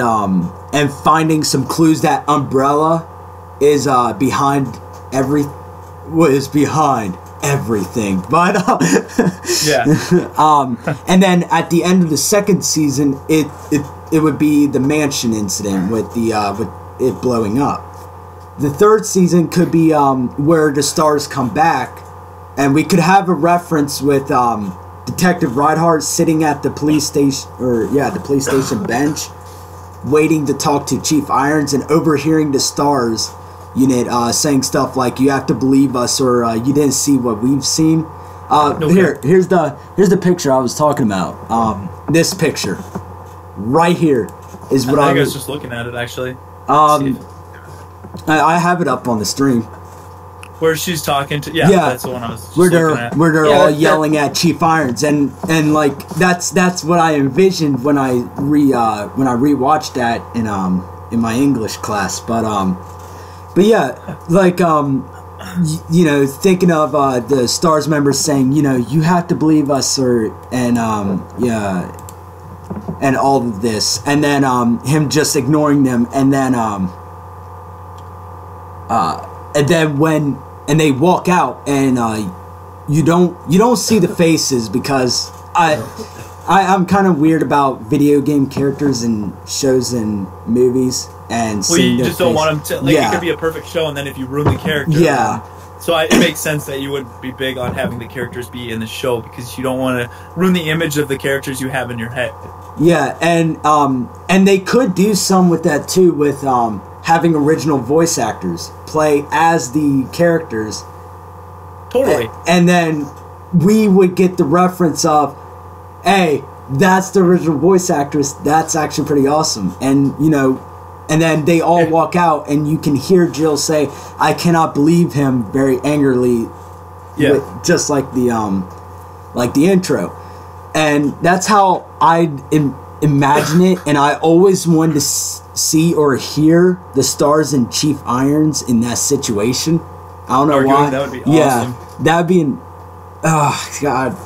finding some clues that Umbrella is behind everything. But and then at the end of the second season, it would be the mansion incident with it blowing up. The third season could be where the stars come back, and we could have a reference with Detective Reinhardt sitting at the police station bench, waiting to talk to Chief Irons, and overhearing the stars unit saying stuff like, "You have to believe us," or "You didn't see what we've seen." Here's the picture I was talking about. This picture right here is what I was just looking at it actually. I have it up on the stream. Where she's talking to that's the one I was just looking at. Where they're all yelling at Chief Irons, and like that's what I envisioned when I rewatched that in my English class. But yeah, like you know, thinking of the Stars members saying, you know, you have to believe us, and all of this, and then him just ignoring them, and then when they walk out, and you don't see the faces, because I'm kind of weird about video game characters and shows and movies, and seeing you just don't want them to, like, it could be a perfect show, and then if you ruin the character, so it makes sense that you would be big on having the characters be in the show, because you don't want to ruin the image of the characters you have in your head. Yeah, and they could do some with that too, with having original voice actors play as the characters. Totally. And then we would get the reference of, hey, that's the original voice actress. That's actually pretty awesome. And, you know, and then they all walk out, and you can hear Jill say, "I cannot believe him," very angrily. Yeah. Just like the intro. And that's how I imagine it. And I always wanted to see or hear the Stars and Chief Irons in that situation. I don't know why. That would be awesome. Yeah, that would be oh god.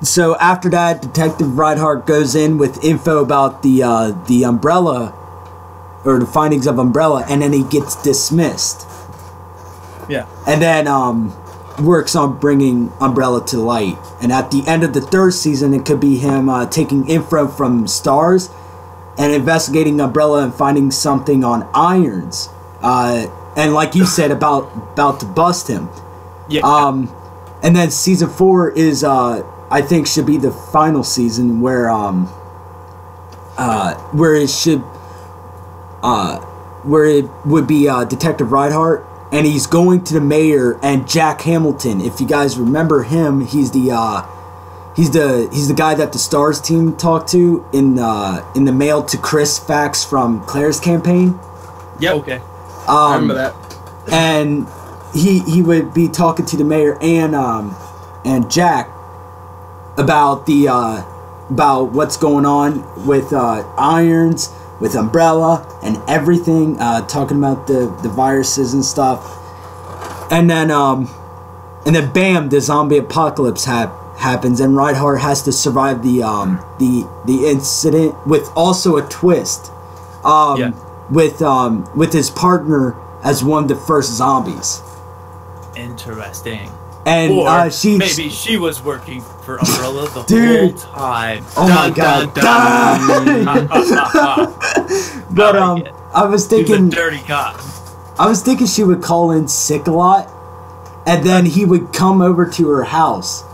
So after that, Detective Reinhardt goes in with info about the Umbrella, or the findings of Umbrella, and then he gets dismissed. Yeah. And then works on bringing Umbrella to light. And at the end of the third season, it could be him taking info from stars and investigating Umbrella and finding something on Irons. And like you said, about to bust him. Yeah. And then season 4 is, I think, should be the final season where it should, where it would be Detective Reinhardt, and he's going to the mayor and Jack Hamilton. If you guys remember him, he's the guy that the Stars team talked to in the mail to Chris fax from Claire's campaign. Yeah. Okay. I remember that. And he would be talking to the mayor and Jack about about what's going on with Irons, with Umbrella, and everything. Talking about the viruses and stuff. And then bam, the zombie apocalypse happens, and Reinhardt has to survive the incident with also a twist. With his partner as one of the first zombies. Interesting. And or maybe she was working for Umbrella the Dude. whole time. Oh my god. But I was He's a thinking dirty cop. I was thinking she would call in sick a lot, and then he would come over to her house,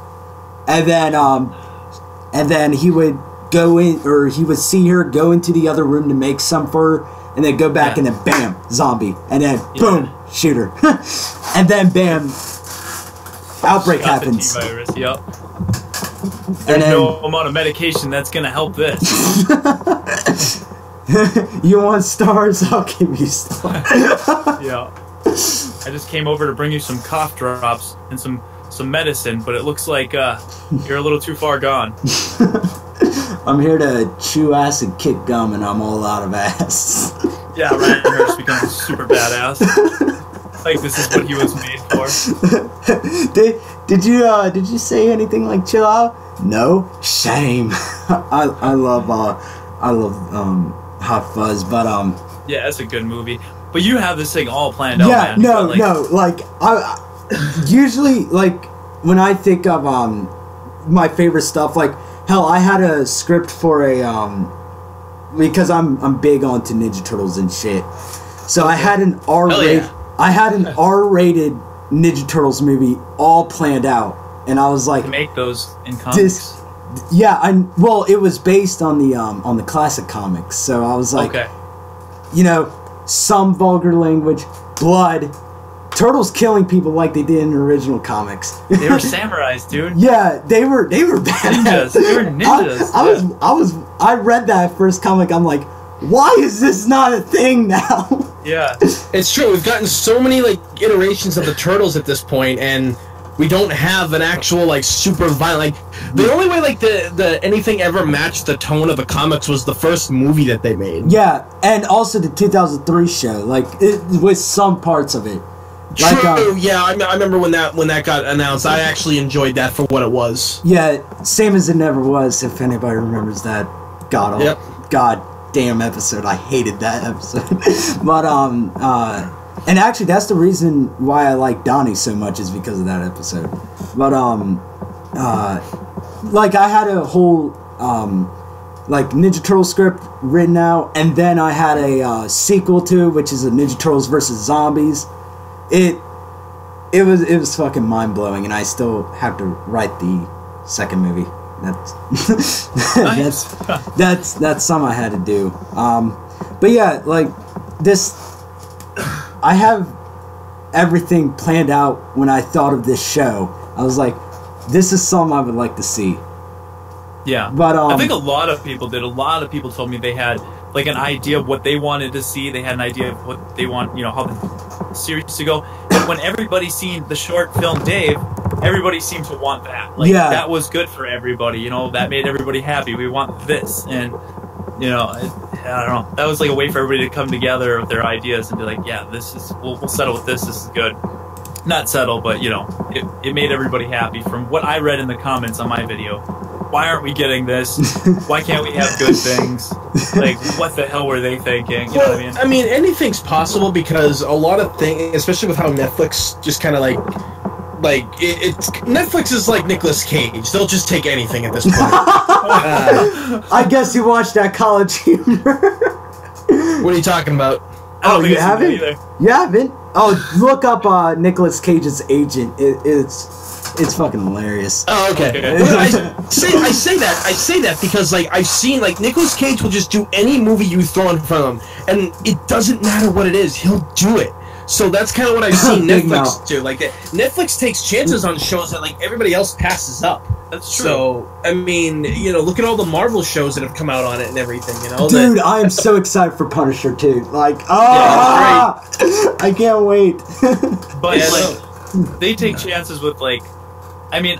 and then he would go in, or he would see her go into the other room to make some for her, and then go back, and then bam, zombie, and then boom, shoot her, and then bam, outbreak happens. The T-virus, yep. And There's then, no amount of medication that's gonna help this. you want stars? I'll give you stars. Yeah. I just came over to bring you some cough drops and some medicine, but it looks like you're a little too far gone. I'm here to chew ass and kick gum, and I'm all out of ass. Yeah, Ryan Hurst becomes super badass. Like this is what he was made for. Did you say anything like chill out? No, shame. I love Hot Fuzz, but yeah, that's a good movie. But you have this thing all planned out, yeah, man. no. Like I usually, like when I think of my favorite stuff, like hell, I had a script for a because I'm big onto Ninja Turtles and shit. So I had an R-rated R-rated Ninja Turtles movie all planned out, and I was like, to make those in comics. Well, it was based on the classic comics, so I was like, okay. You know, some vulgar language, blood, turtles killing people like they did in the original comics. They were samurais, dude. Yeah, they were badass. Ninjas. They were ninjas. I read that first comic. I'm like, why is this not a thing now? Yeah, it's true. We've gotten so many like iterations of the Turtles at this point, and we don't have an actual like super violent. Like the only way like the anything ever matched the tone of the comics was the first movie that they made. Yeah, and also the 2003 show, like with some parts of it. Like, true. Yeah, I remember when that got announced. I actually enjoyed that for what it was. Yeah, same as It Never Was. If anybody remembers that, god damn episode. I hated that episode. But and actually that's the reason why I like Donnie so much, is because of that episode. But like I had a whole like Ninja Turtle script written out, and then I had a sequel to it, which is a Ninja Turtles versus Zombies. It was fucking mind blowing, and I still have to write the second movie. That's something I had to do. But yeah, like this, I have everything planned out. When I thought of this show, I was like, this is something I would like to see. Yeah, but I think a lot of people did. A lot of people told me they had like an idea of what they wanted to see. They had an idea of what they want, you know, how the series to go. And when everybody seen the short film Dave, everybody seemed to want that. Like, that was good for everybody. You know, that made everybody happy. We want this, and you know, I don't know. That was like a way for everybody to come together with their ideas and be like, yeah, this is we'll settle with this. This is good. Not settle, but you know, it made everybody happy. From what I read in the comments on my video, why aren't we getting this? Why can't we have good things? Like, what the hell were they thinking? You know what I mean? I mean, anything's possible, because a lot of things, especially with how Netflix just kind of like like it's Netflix is like Nicolas Cage. They'll just take anything at this point. I guess you watched that College Humor. What are you talking about? You haven't? You haven't? Oh, look up Nicolas Cage's Agent. It's fucking hilarious. Oh, okay. I say that because like I've seen like Nicolas Cage will just do any movie you throw in front of him, and it doesn't matter what it is, he'll do it. So that's kind of what I've seen Netflix do. Like Netflix takes chances on shows that like everybody else passes up. That's true. So I mean, look at all the Marvel shows that have come out on it and everything. Dude, I am so excited for Punisher too. Like, I can't wait. But like, they take chances with like. I mean,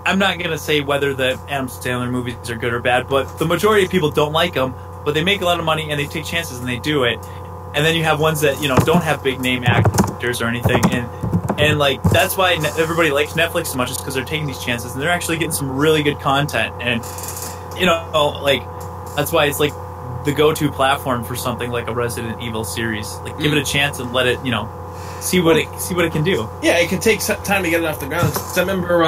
I'm not going to say whether the Adam Sandler movies are good or bad, but the majority of people don't like them, but they make a lot of money and they take chances and they do it. And then you have ones that, don't have big name actors or anything. And like, that's why everybody likes Netflix so much, is because they're taking these chances and they're actually getting some really good content. And, like, that's why it's like the go-to platform for something like a Resident Evil series. Like, give it a chance and let it, see what it can do. Yeah, it can take time to get it off the ground. I remember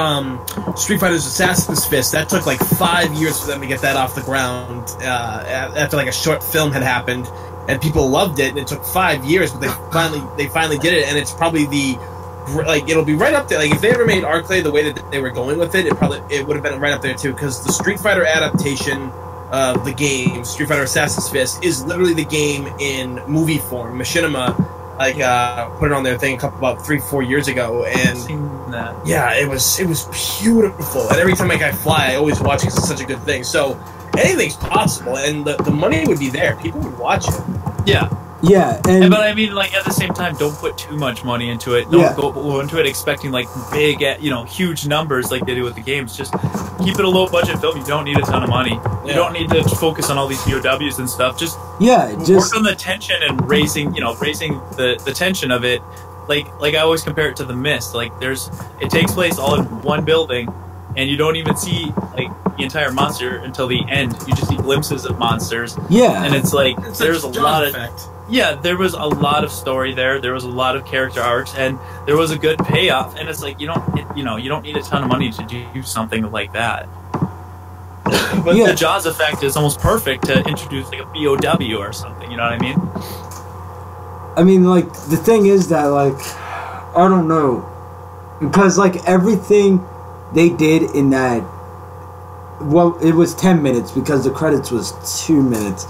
Street Fighter's Assassin's Fist. That took like 5 years for them to get that off the ground after like a short film had happened, and people loved it. And it took 5 years, but they finally did it, and it's probably it'll be right up there. Like if they ever made Arklay the way that they were going with it, it would have been right up there too. Because the Street Fighter adaptation of the game, Street Fighter Assassin's Fist, is literally the game in movie form. Machinima put it on their thing about 3-4 years ago, and yeah, it was beautiful. And every time I fly, I always watch it because it's such a good thing. So anything's possible, and the money would be there. People would watch it. Yeah. Yeah, but I mean, like, at the same time, don't put too much money into it. Don't go into it expecting like big, huge numbers like they do with the games. Just keep it a low budget film. You don't need a ton of money. You don't need to focus on all these POWs and stuff. Just work on the tension and raising the tension of it. Like I always compare it to The Mist. Like it takes place all in one building, and you don't even see like the entire monster until the end. You just see glimpses of monsters. Yeah, and it's like there's a lot of effect. Yeah, there was a lot of story there. There was a lot of character arcs, and there was a good payoff. And it's like you don't need a ton of money to do something like that. But the Jaws effect is almost perfect to introduce like a BOW or something. You know what I mean? I mean, like the thing is that like I don't know, because like everything they did in that. Well, it was 10 minutes because the credits was 2 minutes,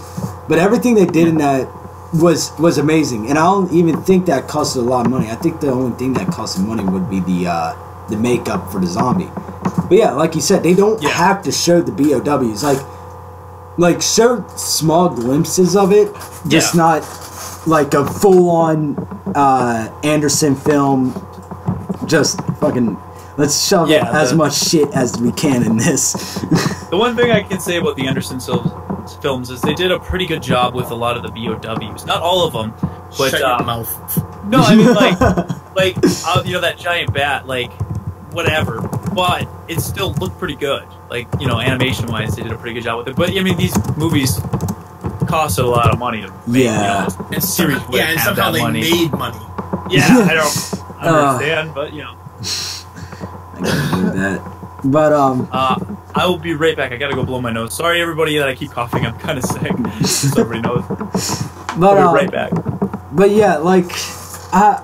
but everything they did in that was amazing, and I don't even think that costed a lot of money. I think the only thing that costed money would be the makeup for the zombie. But yeah, like you said, they don't have to show the BOWs. Like show small glimpses of it, just not like a full-on Anderson film. Just fucking let's shove as much shit as we can in this. The one thing I can say about the Anderson films is they did a pretty good job with a lot of the BOWs. Not all of them, but shut your mouth. No, I mean like that giant bat, like whatever. But it still looked pretty good. Like animation wise, they did a pretty good job with it. But I mean, these movies costed a lot of money to make. And series and somehow they made money. Yeah, I don't understand, but I can do that. But I will be right back. I gotta go blow my nose. Sorry, everybody, that I keep coughing. I'm kind of sick. So everybody knows. But I'll be right back. But yeah, like I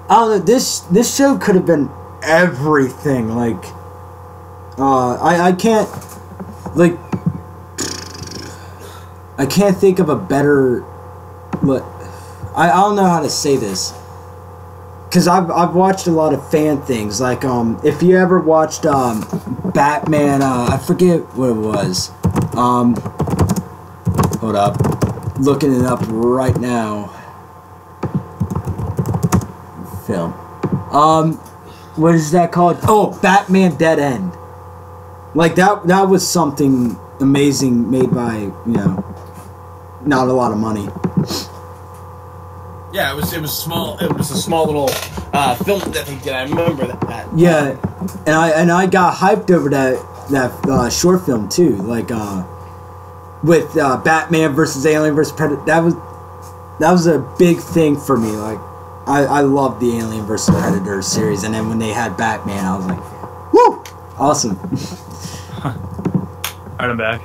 don't know. This show could have been everything. Like I can't I can't think of a better. I don't know how to say this. Because I've watched a lot of fan things, like if you ever watched Batman, I forget what it was. Hold up, looking it up right now. Film. What is that called? Oh, Batman Dead End. Like that was something amazing made by not a lot of money. Yeah, it was small. It was a small little film that they did. I remember that. Yeah, and I got hyped over that short film too. Like with Batman versus Alien versus Predator. That was a big thing for me. Like I love the Alien vs. Predator series, and then when they had Batman, I was like, woo, awesome. Alright, I'm back.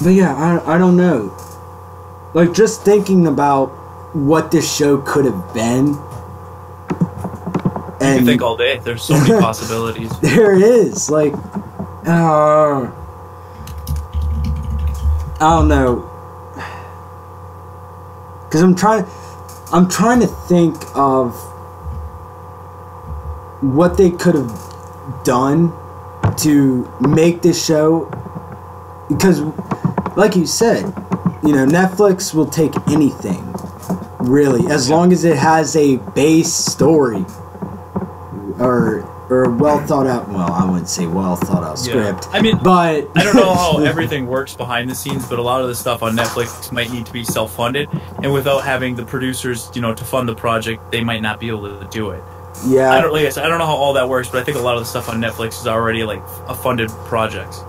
But yeah, I don't know. Like, just thinking about what this show could have been. You can think all day. There's so many possibilities. There is. Like, I don't know. Because I'm trying to think of what they could have done to make this show. Because, like you said, you know, Netflix will take anything, really, as long as it has a base story or well thought out. Well, I wouldn't say well thought out script. I mean, but I don't know how everything works behind the scenes, but a lot of the stuff on Netflix might need to be self-funded, and without having the producers, you know, to fund the project, they might not be able to do it. Yeah, I don't know how all that works, but I think a lot of the stuff on Netflix is already like a funded project.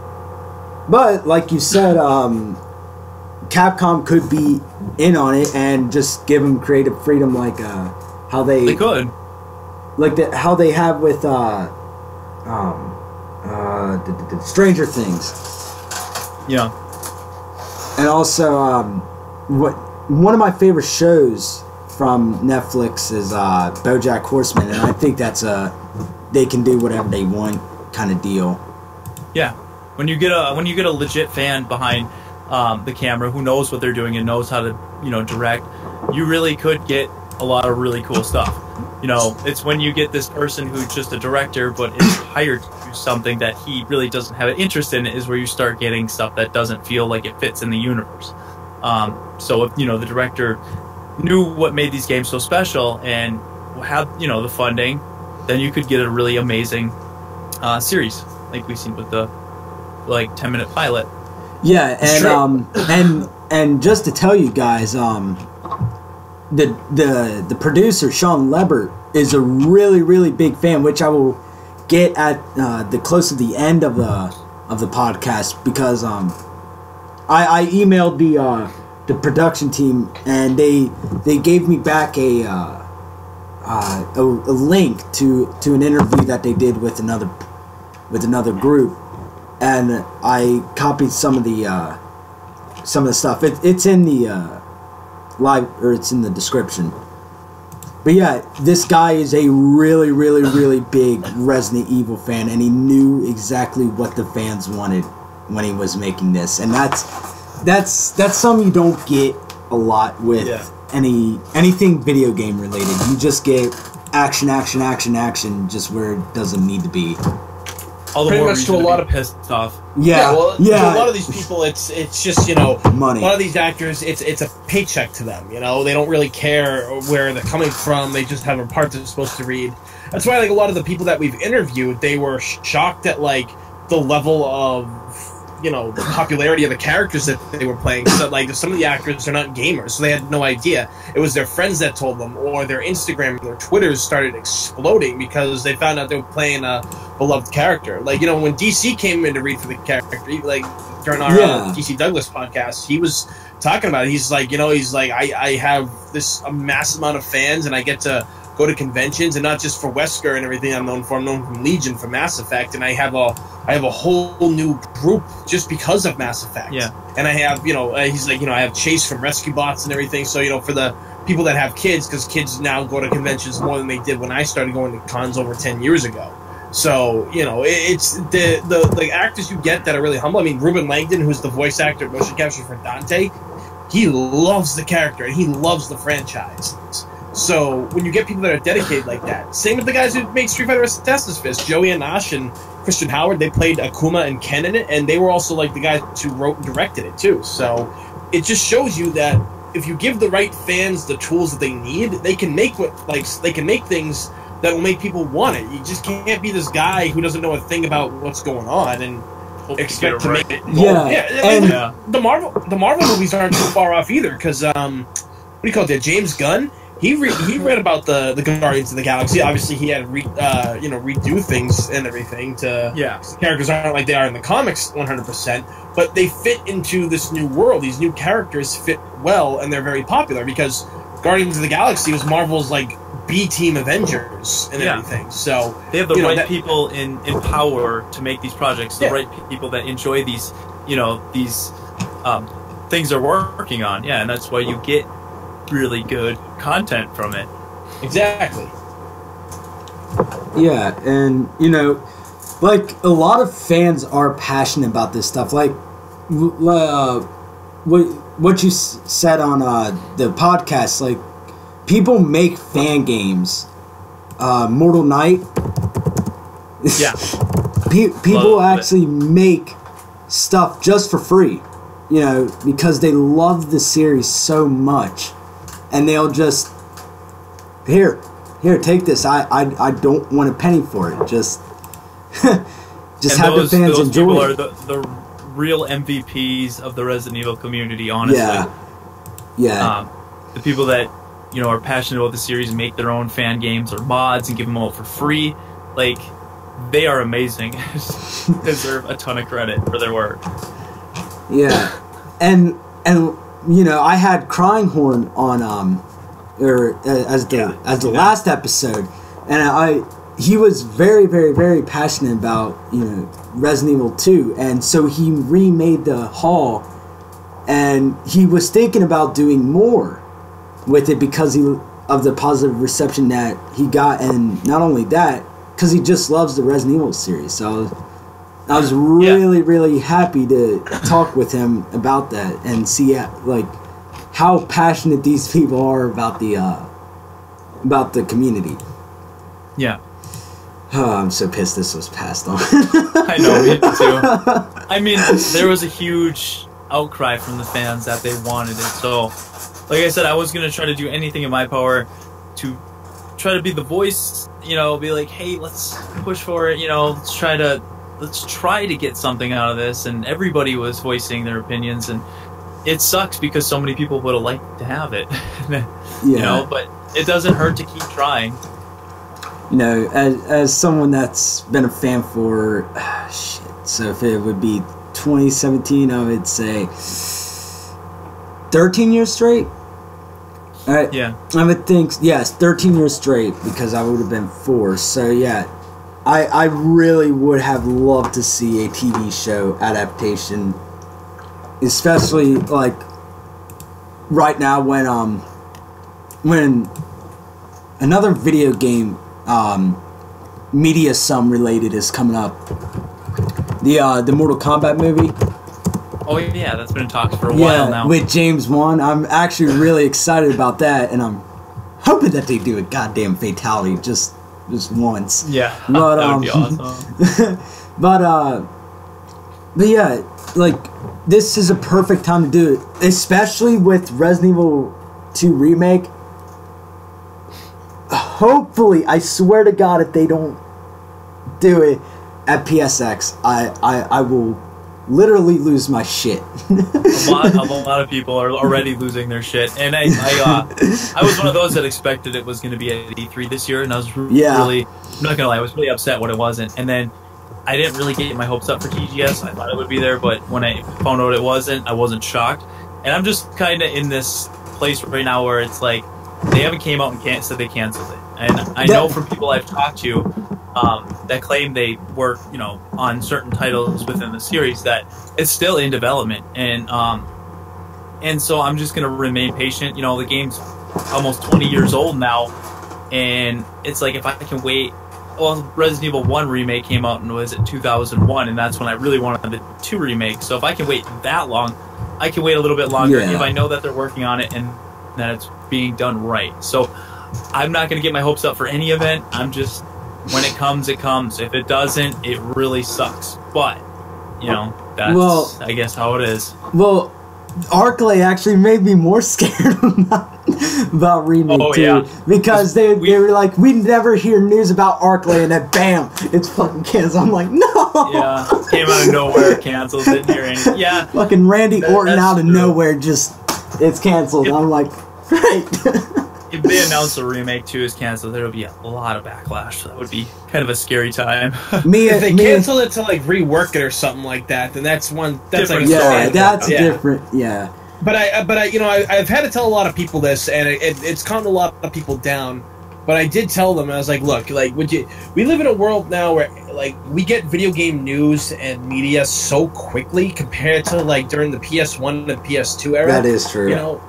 But like you said, Capcom could be in on it and just give them creative freedom, like how they could, like how they have with Stranger Things. Yeah, and also one of my favorite shows from Netflix is BoJack Horseman, and I think that's they can do whatever they want kind of deal. Yeah, when you get a legit fan behind the camera who knows what they're doing and knows how to, you know, direct, you really could get a lot of really cool stuff. You know, it's when you get this person who's just a director but is hired to do something that he really doesn't have an interest in, is where you start getting stuff that doesn't feel like it fits in the universe. So if, you know, the director knew what made these games so special and had, you know, the funding, then you could get a really amazing series like we've seen with the 10-minute pilot. Yeah, and just to tell you guys, the producer Sean Lebert is a really big fan, which I will get at the close to the end of the podcast, because I emailed the production team, and they gave me back a link to an interview that they did with another group, and I copied some of the stuff. It's in the it's in the description. But yeah, this guy is a really big Resident Evil fan, and he knew exactly what the fans wanted when he was making this, and that's something you don't get a lot with anything video game related. You just get action, just where it doesn't need to be. All the pretty more much to a lot of pissed off. Yeah, to a lot of these people, it's just, you know, money. A lot of these actors, it's a paycheck to them. You know, they don't really care where they're coming from. They just have a part they're supposed to read. That's why, like, a lot of the people that we've interviewed, they were shocked at, like, the level of, you know, the popularity of the characters that they were playing. So, like, some of the actors are not gamers, so they had no idea. It was their friends that told them, or their Instagram, their Twitters started exploding because they found out they were playing a beloved character. Like, you know, when DC came in to read for the character, like, during our DC Douglas podcast, he was talking about it. He's like, you know, I have this a massive amount of fans, and I get to go to conventions, and not just for Wesker and everything I'm known for. I'm known from Legion for Mass Effect, and I have a whole new group just because of Mass Effect. Yeah. And I have, you know, he's like, you know, I have Chase from Rescue Bots and everything. So, you know, for the people that have kids, because kids now go to conventions more than they did when I started going to cons over 10 years ago. So, you know, it's the actors you get that are really humble. I mean, Ruben Langdon, who's the voice actor at motion capture for Dante, he loves the character and he loves the franchise. So when you get people that are dedicated like that, same with the guys who make Street Fighter Assassin's Fist, Joey Anash and Christian Howard, they played Akuma and Ken in it, and they were also like the guys who wrote and directed it too. So it just shows you that if you give the right fans the tools that they need, they can make things that will make people want it. You just can't be this guy who doesn't know a thing about what's going on and expect to make it. The Marvel movies aren't too far off either, because what do you call it? James Gunn. He read about the Guardians of the Galaxy. Obviously, he had to redo things and everything to characters aren't like they are in the comics 100%, but they fit into this new world. These new characters fit well, and they're very popular because Guardians of the Galaxy was Marvel's like B-team Avengers and everything. So they have the right people in power to make these projects. The right people that enjoy these, these things they're working on. Yeah, and that's why you get really good content from it. Exactly. Yeah, and like a lot of fans are passionate about this stuff. Like what you said on the podcast, like people make fan games. Mortal Knight. Yeah. People actually make stuff just for free, because they love the series so much, and they'll just here, take this. I don't want a penny for it. Just have the fans enjoy people it. Are the real MVPs of the Resident Evil community, honestly. Yeah. The people that are passionate about the series and make their own fan games or mods and give them out for free. Like, they are amazing. Deserve a ton of credit for their work. Yeah, and I had Crying Horn on as the last episode, and he was very, very, very passionate about Resident Evil 2, and so he remade the hall, and he was thinking about doing more with it because of the positive reception that he got, and not only that, because he just loves the Resident Evil series. So I was really, really happy to talk with him about that and see like how passionate these people are about the community. Yeah. Oh, I'm so pissed this was passed on. I know, me too. I mean, there was a huge outcry from the fans that they wanted it. So, like I said, I was going to try to do anything in my power to try to be the voice, be like, hey, let's push for it, let's try to get something out of this. And everybody was voicing their opinions, and it sucks because so many people would have liked to have it. But it doesn't hurt to keep trying. As someone that's been a fan for so if it would be 2017, I would say 13 years straight. Yeah, I would think 13 years straight, because I would have been 4. So yeah, I really would have loved to see a TV show adaptation, especially like right now when another video game media sum related is coming up. The Mortal Kombat movie. Oh yeah, that's been in talks for a while now. With James Wan. I'm actually really excited about that, and I'm hoping that they do a goddamn fatality just once. Yeah, but, that would be awesome. but yeah, like this is a perfect time to do it, especially with Resident Evil 2 remake. Hopefully, I swear to God, if they don't do it at PSX, I will literally lose my shit. a lot of people are already losing their shit, and I was one of those that expected it was going to be at E3 this year, and I was really, I'm not gonna lie, I was really upset when it wasn't. And then I didn't really get my hopes up for TGS. I thought it would be there, but when I found out it wasn't, I wasn't shocked. And I'm just kind of in this place right now where it's like they haven't came out and said they canceled it. And I know from people I've talked to that claim they work, on certain titles within the series, that it's still in development. And so I'm just gonna remain patient. The game's almost 20 years old now, and it's like if I can wait. Well, Resident Evil 1 remake came out in 2001, and that's when I really wanted the 2 remake. So if I can wait that long, I can wait a little bit longer if I know that they're working on it and that it's being done right. So I'm not going to get my hopes up for any event. I'm just, when it comes, it comes. If it doesn't, it really sucks. But, that's, I guess, how it is. Well, Arklay actually made me more scared about remake 2. Because they were like, we never hear news about Arklay, and then bam, it's fucking canceled. I'm like, no! Yeah, came out of nowhere, canceled, didn't hear anything. Yeah. Fucking Randy Orton out of nowhere, it's canceled. I'm like, great. If they announce a remake 2 is canceled, there will be a lot of backlash. So that would be kind of a scary time. If they cancel it to like rework it or something like that, then that's like a different. But I've had to tell a lot of people this, and it's calmed a lot of people down. But I did tell them, I was like, look, like, we live in a world now where, like, we get video game news and media so quickly compared to, like, during the PS1 and PS2 era. That is true. You know,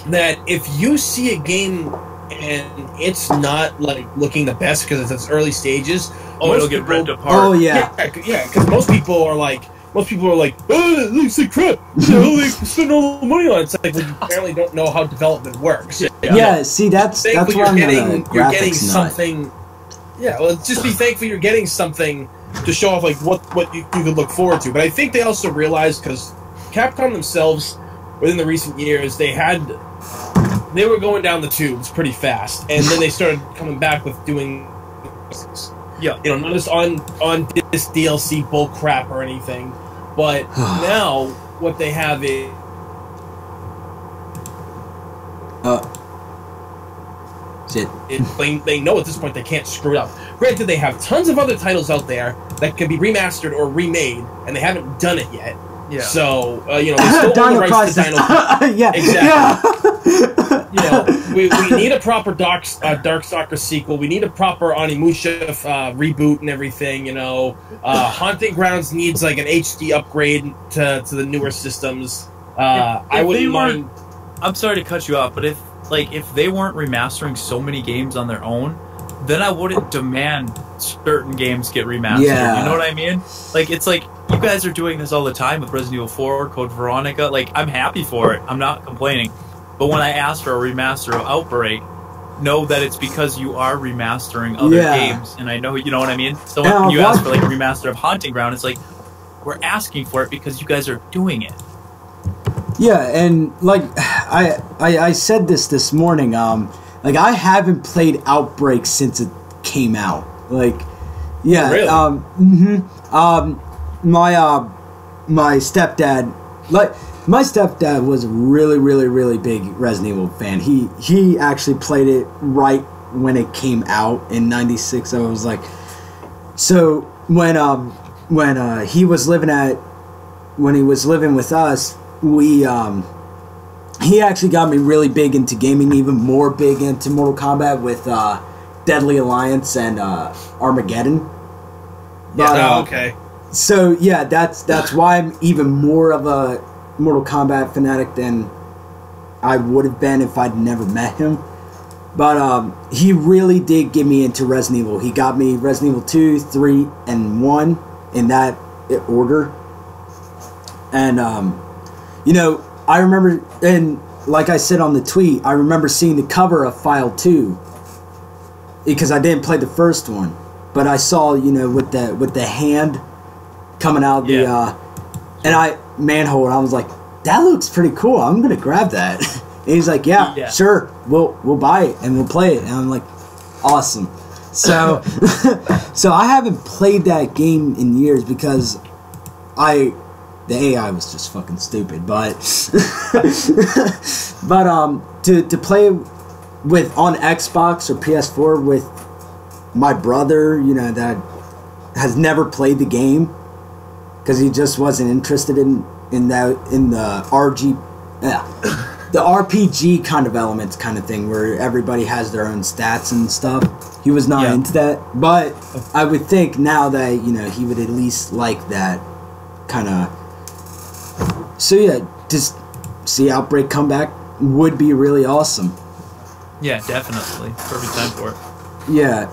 that if you see a game and it's not, like, looking the best because it's its early stages, it'll get ripped apart. Oh, yeah. Yeah, because most people are like, oh, it looks like crap. They spend all the money on it. It's like, well, you apparently don't know how development works. Yeah, see, that's why I'm you're getting something. Yeah, well, just be thankful you're getting something to show off, like, what you could look forward to. But I think they also realized, because Capcom themselves, within the recent years, they were going down the tubes pretty fast, and then they started coming back with doing. Yeah, you know, not just on this DLC bull crap or anything, but now what they have is they know at this point they can't screw it up. Granted, they have tons of other titles out there that can be remastered or remade, and they haven't done it yet. Yeah. So you know, they still own the rights to Dino. Yeah. Exactly. Yeah. You know, we need a proper Darkstalker sequel. We need a proper Onimusha reboot and everything. You know, Haunting Grounds needs like an HD upgrade to the newer systems. I wouldn't mind. I'm sorry to cut you off, but if they weren't remastering so many games on their own, then I wouldn't demand certain games get remastered. Yeah. You know what I mean? Like, it's like, you guys are doing this all the time with Resident Evil 4, Code Veronica. Like, I'm happy for it. I'm not complaining. But when I ask for a remaster of Outbreak, know that it's because you are remastering other games. And I know, you know what I mean? So when you ask for, like, a remaster of Haunting Ground, it's like, we're asking for it because you guys are doing it. Yeah, and, like, I said this morning, like, I haven't played Outbreak since it came out. Like, yeah. Really? My stepdad, like, my stepdad was a really, really, really big Resident Evil fan. He actually played it right when it came out in '96. I was like, so when he was living with us, he actually got me really big into gaming, even more big into Mortal Kombat with Deadly Alliance and Armageddon. But, okay. So yeah, that's why I'm even more of a Mortal Kombat fanatic than I would have been if I'd never met him. But he really did get me into Resident Evil. He got me Resident Evil 2, 3, and 1 in that order. And you know, I remember, and like I said on the tweet, I remember seeing the cover of File 2 because I didn't play the first one, but I saw, you know, with the hand coming out of the and manhole, and I was like, that looks pretty cool. I'm gonna grab that. And he's like, yeah, sure, we'll buy it and we'll play it. And I'm like, awesome. So so I haven't played that game in years because the AI was just fucking stupid, but to play with on Xbox or PS4 with my brother, you know, that has never played the game because he just wasn't interested in the RPG kind of elements kind of thing where everybody has their own stats and stuff. He was not into that, but I would think now that, you know, he would at least like that kind of. So yeah, just see Outbreak come back would be really awesome. Yeah, definitely. Perfect time for it. Yeah.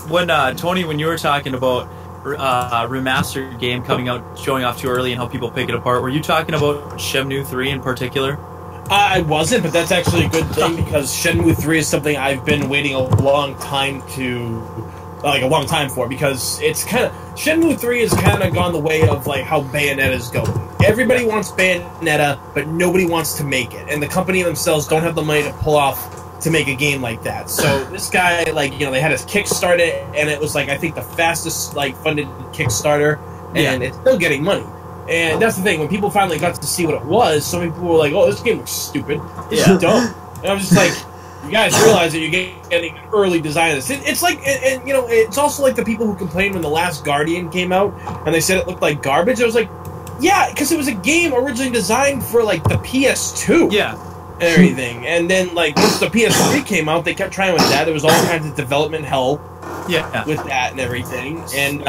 When Tony, when you were talking about remastered game coming out, showing off too early and how people pick it apart, were you talking about Shenmue 3 in particular? I wasn't, but that's actually a good thing because Shenmue 3 is something I've been waiting a long time for, because it's kind of, Shenmue 3 has kind of gone the way of like how Bayonetta's going. Everybody wants Bayonetta, but nobody wants to make it, and the company themselves don't have the money to pull off to make a game like that. So this guy, like, you know, they had his Kickstarter, and it was like, I think the fastest like funded Kickstarter, and it's still getting money. And that's the thing, when people finally got to see what it was, so many people were like, oh, this game looks stupid. This is dumb. And I was just like, you guys realize that you're getting an early design of this. It's like, and you know, it's also like the people who complained when The Last Guardian came out, and they said it looked like garbage. I was like, Yeah, because it was a game originally designed for like the PS2. Yeah. And everything, and then like once the PS3 came out, they kept trying with that. There was all kinds of development hell. Yeah. With that and everything, and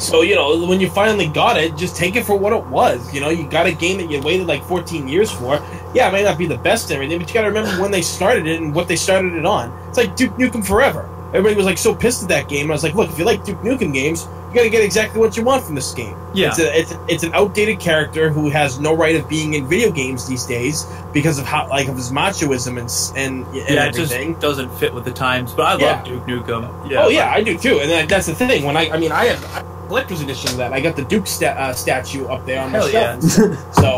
so when you finally got it, just take it for what it was. You got a game that you waited like 14 years for. Yeah, it may not be the best and everything, but you got to remember when they started it and what they started it on. It's like Duke Nukem Forever. Everybody was like so pissed at that game. I was like, look, if you like Duke Nukem games, you got to get exactly what you want from this game. Yeah, it's an outdated character who has no right of being in video games these days because of how of his machoism and everything. It just doesn't fit with the times. But I love Duke Nukem. Yeah, I do too. And that's the thing. When I have a collector's edition of that. I got the Duke statue up there on my shelf. Yeah. So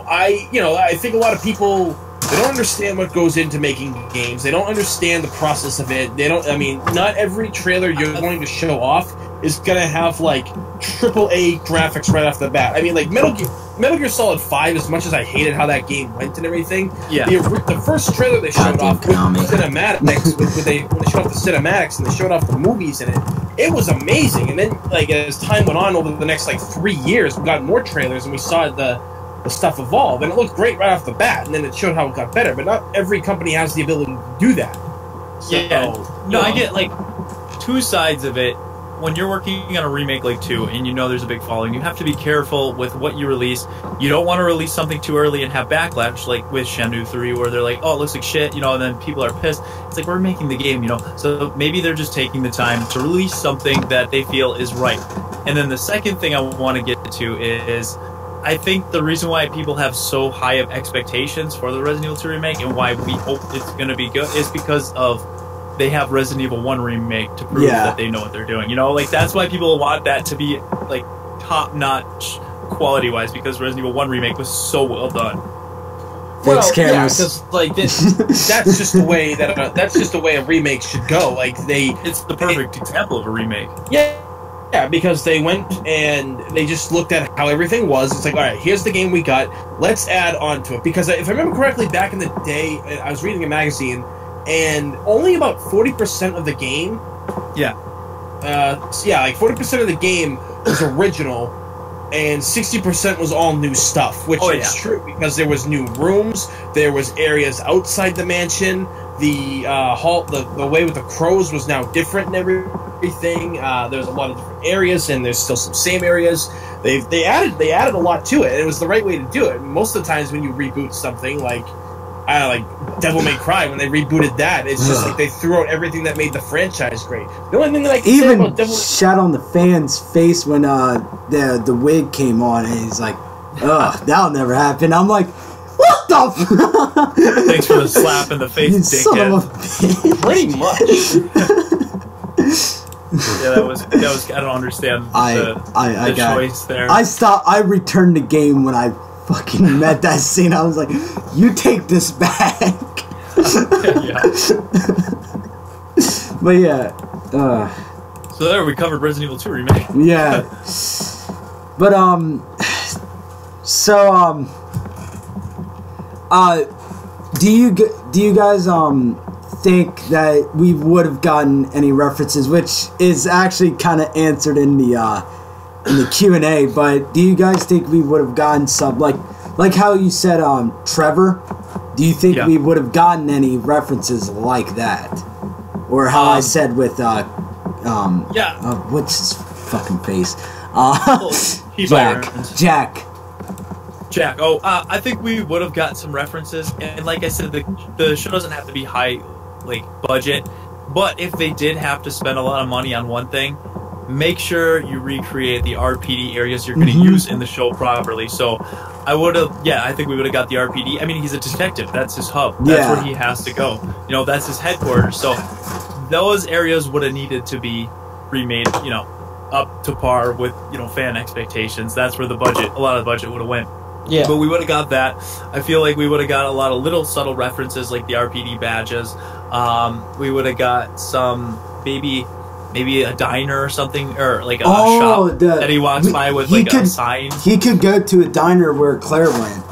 I think a lot of people. They don't understand what goes into making games. They don't understand the process of it. Not every trailer you're going to show off is going to have, like, AAA graphics right off the bat. I mean, like, Metal Gear Solid 5, as much as I hated how that game went and everything, the first trailer they showed off with cinematics, when they showed off the cinematics and they showed off the movies in it, it was amazing. And then, like, as time went on over the next, like, 3 years, we got more trailers and we saw the stuff evolve, and it looked great right off the bat, and then it showed how it got better. But not every company has the ability to do that. So, I get like two sides of it. When you're working on a remake like 2, and there's a big following, you have to be careful with what you release. You don't want to release something too early and have backlash, like with Shenmue 3, where they're like, "Oh, it looks like shit," and then people are pissed. It's like, we're making the game, So maybe they're just taking the time to release something that they feel is right. And then the second thing I want to get to is, I think the reason why people have so high of expectations for the Resident Evil 2 remake and why we hope it's going to be good is because of they have Resident Evil 1 remake to prove that they know what they're doing. That's why people want that to be like top-notch quality-wise, because Resident Evil 1 remake was so well done. Well, yeah, because like that's just the way a remake should go. Like it's the perfect example of a remake. Yeah, because they went and they just looked at how everything was. It's like, all right, here's the game we got. Let's add on to it. Because if I remember correctly, back in the day, I was reading a magazine, and only about 40% of the game... like 40% of the game was original, and 60% was all new stuff, which is true, because there was new rooms, there was areas outside the mansion, the way with the crows was now different and everything. There's a lot of different areas, and there's still some same areas. They added a lot to it, and it was the right way to do it. Most of the times when you reboot something like Devil May Cry, when they rebooted that, it's just like they threw out everything that made the franchise great. The only thing that I can say about Devil May shot on the fan's face when the wig came on, and he's like, "Ugh, that'll never happen." I'm like, "What the?" Thanks for the slap in the face, dickhead. Pretty much. Yeah, that was. I don't understand the choice there. I returned the game when I fucking met that scene. I was like, "You take this back." Yeah. But yeah. So there we covered Resident Evil 2 remake. Yeah. But do you guys think that we would have gotten any references, which is actually kind of answered in the Q&A, but do you guys think we would have gotten some, like how you said Trevor, do you think we would have gotten any references like that? Or how I said with what's his fucking face? Jack. Oh, I think we would have got some references, and like I said, the show doesn't have to be high, like, budget, but if they did have to spend a lot of money on one thing, make sure you recreate the RPD areas you're going to use in the show properly. So I think we would have got the RPD. I mean, he's a detective. That's his hub. That's where he has to go. That's his headquarters. So those areas would have needed to be remade, up to par with, fan expectations. That's where a lot of the budget would have went. Yeah. But we would have got that. I feel like we would have got a lot of little subtle references, like the RPD badges. We would have got some maybe a diner or something, or like a shop that he walks by with a sign. He could go to a diner where Claire went.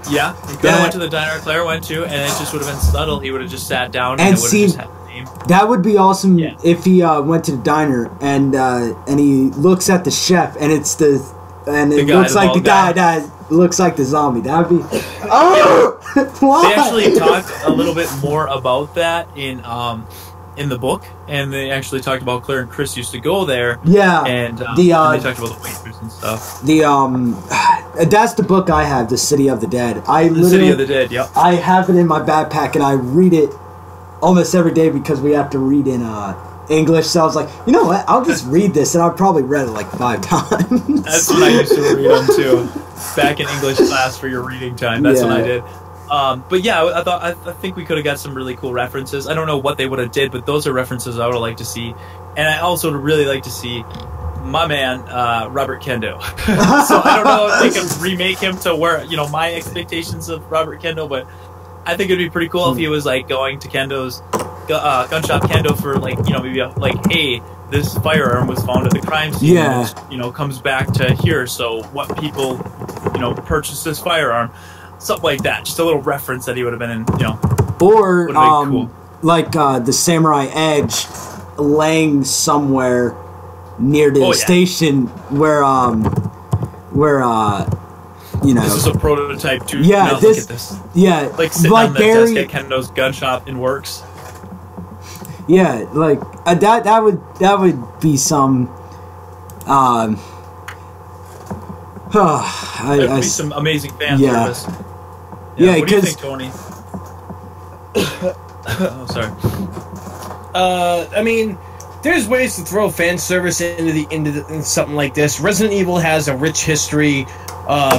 Yeah, he could have went to the diner Claire went to, and it just would have been subtle. He would have just sat down and it would have just had the name. That would be awesome if he went to the diner and he looks at the chef, and it's the and The it guy, looks the like the bald guy guy. that looks like the zombie. That would be. Oh, why? They actually talked a little bit more about that in the book, and they actually talked about Claire and Chris used to go there. Yeah, and the and they talked about the waitress and stuff. That's the book I have, The City of the Dead. The City of the Dead. Yep. I have it in my backpack, and I read it almost every day because we have to read in English. So I was like, you know what? I'll just read this, and I've probably read it like 5 times. That's when I used to read them too, back in English class for your reading time. That's when I did. But yeah, I think we could have got some really cool references. I don't know what they would have did, but those are references I would have liked to see, and I also would really like to see my man Robert Kendo. So I don't know if they can remake him to where my expectations of Robert Kendo, but I think it'd be pretty cool if he was like going to Kendo's gun shop Kendo for maybe hey, this firearm was found at the crime scene. Yeah. And, comes back to here. So what people purchased this firearm. Something like that, just a little reference that he would have been in, Or cool. like the Samurai Edge laying somewhere near the station where this is a prototype too. Yeah, now, this. Look at this. Yeah, like sitting on the desk at Kendo's gun shop in Works. Yeah, like that would be some. That'd be some amazing fan service. Yeah, what do you think, Tony? Oh, sorry. I mean, there's ways to throw fan service into something like this. Resident Evil has a rich history,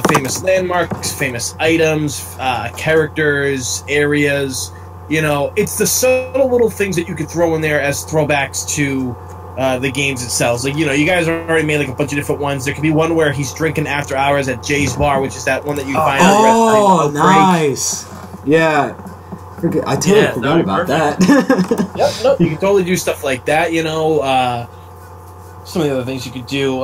famous landmarks, famous items, characters, areas. It's the subtle little things that you could throw in there as throwbacks to the games itself. Like, you guys already made like a bunch of different ones. There could be one where he's drinking after hours at Jay's Bar, which is that one that you find on Oh, nice. Yeah. I totally forgot about that. Yep, no, you can totally do stuff like that, some of the other things you could do.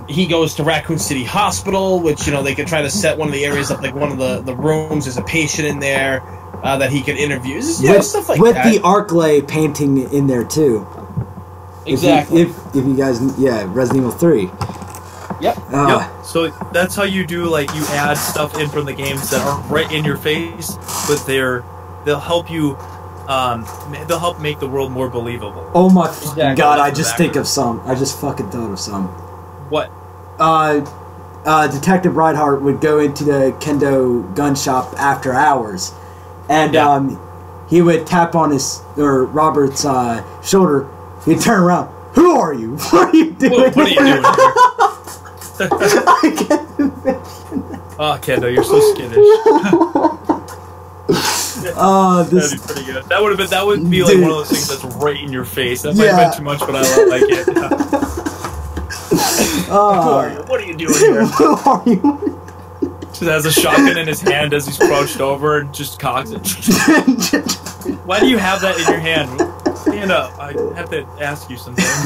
He goes to Raccoon City Hospital, which, they could try to set one of the areas up, like one of the rooms. There's a patient in there that he could interview. Stuff like that. With the Arklay painting in there, too. Exactly. If you guys, Resident Evil 3. Yep. Yep. So that's how you do, you add stuff in from the games that are right in your face, but they'll help you, they'll help make the world more believable. Oh my God, I just think of some. I just fucking thought of some. What? Detective Reinhardt would go into the Kendo gun shop after hours, and he would tap on Robert's shoulder. He'd turn around. Who are you? What are you doing? What are you doing here? I can't imagine. Oh, Kendo, you're so skittish. That'd be pretty good. That would be like one of those things that's right in your face. That might have been too much, but I like it. Who are you? What are you doing here? Who are you? Just has a shotgun in his hand as he's crouched over and just cocks it. Why do you have that in your hand? Stand up. I have to ask you some things.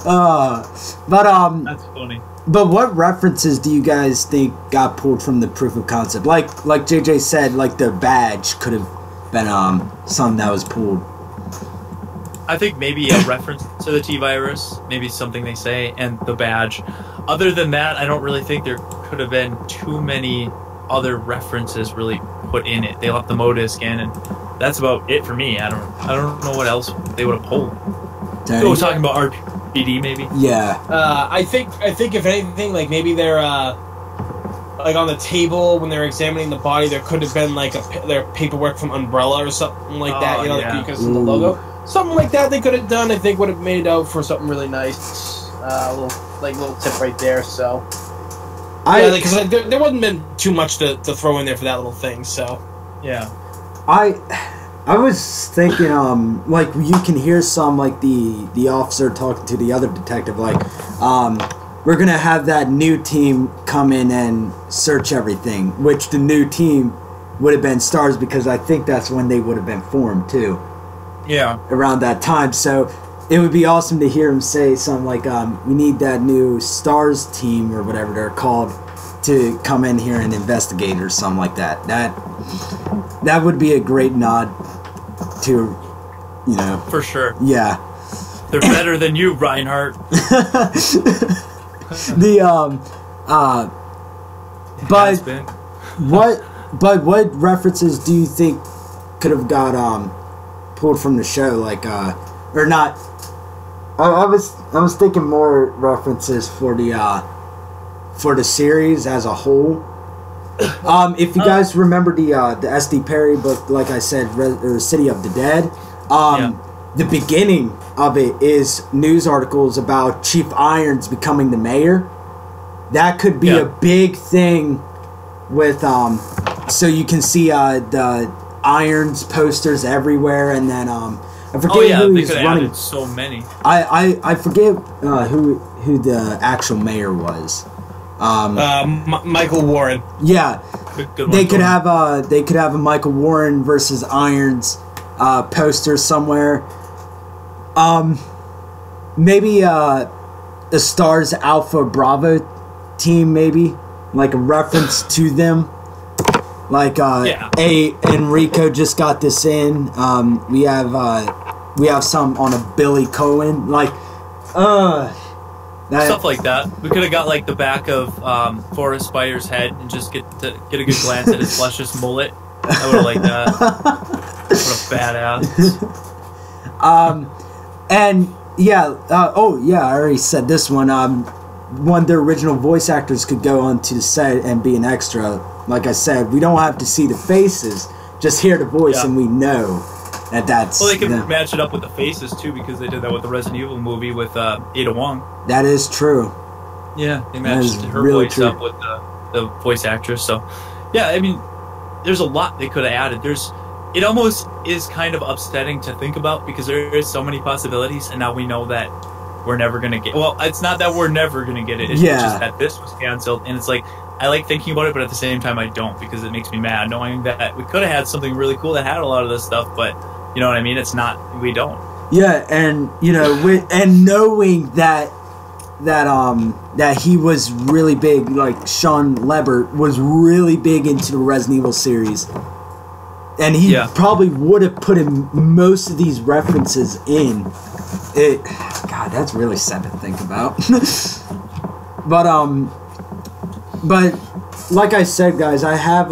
That's funny. But what references do you guys think got pulled from the proof of concept? Like JJ said, like the badge could have been something that was pulled. I think maybe a reference to the T-virus, maybe something they say, and the badge. Other than that, I don't really think there could have been too many other references really put in it. They left the Modisc in, and that's about it for me. I don't know what else they would have pulled. Dang. We're talking about RPD, maybe. Yeah. I think if anything, like maybe they're like on the table when they're examining the body, there could have been like their paperwork from Umbrella or something like that. Because of the logo, something like that they could have done. I think would have made it out for something really nice. Little tip right there. So. Because there wouldn't been too much to throw in there for that little thing, so... Yeah. I was thinking, you can hear some, the officer talking to the other detective, we're gonna have that new team come in and search everything, which the new team would have been STARS, because I think that's when they would have been formed, too. Yeah. Around that time, so... It would be awesome to hear him say something like, we need that new STARS team, or whatever they're called, to come in here and investigate, or something like that. That would be a great nod to, For sure. Yeah. They're better than you, Reinhardt. What references do you think could have got pulled from the show, like or not? I was thinking more references for the series as a whole. If you guys remember the S.D. Perry book, like I said, or City of the Dead, the beginning of it is news articles about Chief Irons becoming the mayor. That could be a big thing with so you can see the Irons posters everywhere, and then I forget who he's running. So many. I forget who the actual mayor was. Michael Warren. Yeah, they could have a Michael Warren versus Irons poster somewhere. Maybe a Stars Alpha Bravo team, maybe like a reference to them. Like Enrico just got this in. We have some on a Billy Cohen, like stuff like that. We could have got like the back of Forrest Spider's head and just get a good glance at his luscious mullet. I would have liked that. What a badass. And I already said this one. One of the original voice actors could go onto the set and be an extra. Like I said, we don't have to see the faces, just hear the voice, and we know that's. Well, they can match it up with the faces too, because they did that with the Resident Evil movie with Ada Wong. That is true. Yeah, they matched her voice up with the voice actress. So, yeah, I mean, there's a lot they could have added. It almost is kind of upsetting to think about, because there is so many possibilities, and now we know that we're never going to get... Well, it's not that we're never going to get it. It's just that this was canceled, and it's like, I like thinking about it, but at the same time I don't, because it makes me mad knowing that we could have had something really cool that had a lot of this stuff, but you know what I mean? It's not... We don't. Yeah, and, you know, and knowing that he was really big, like Sean Lebert was really big into the Resident Evil series. And he probably would have put in most of these references in. God, that's really sad to think about. But like I said, guys, I have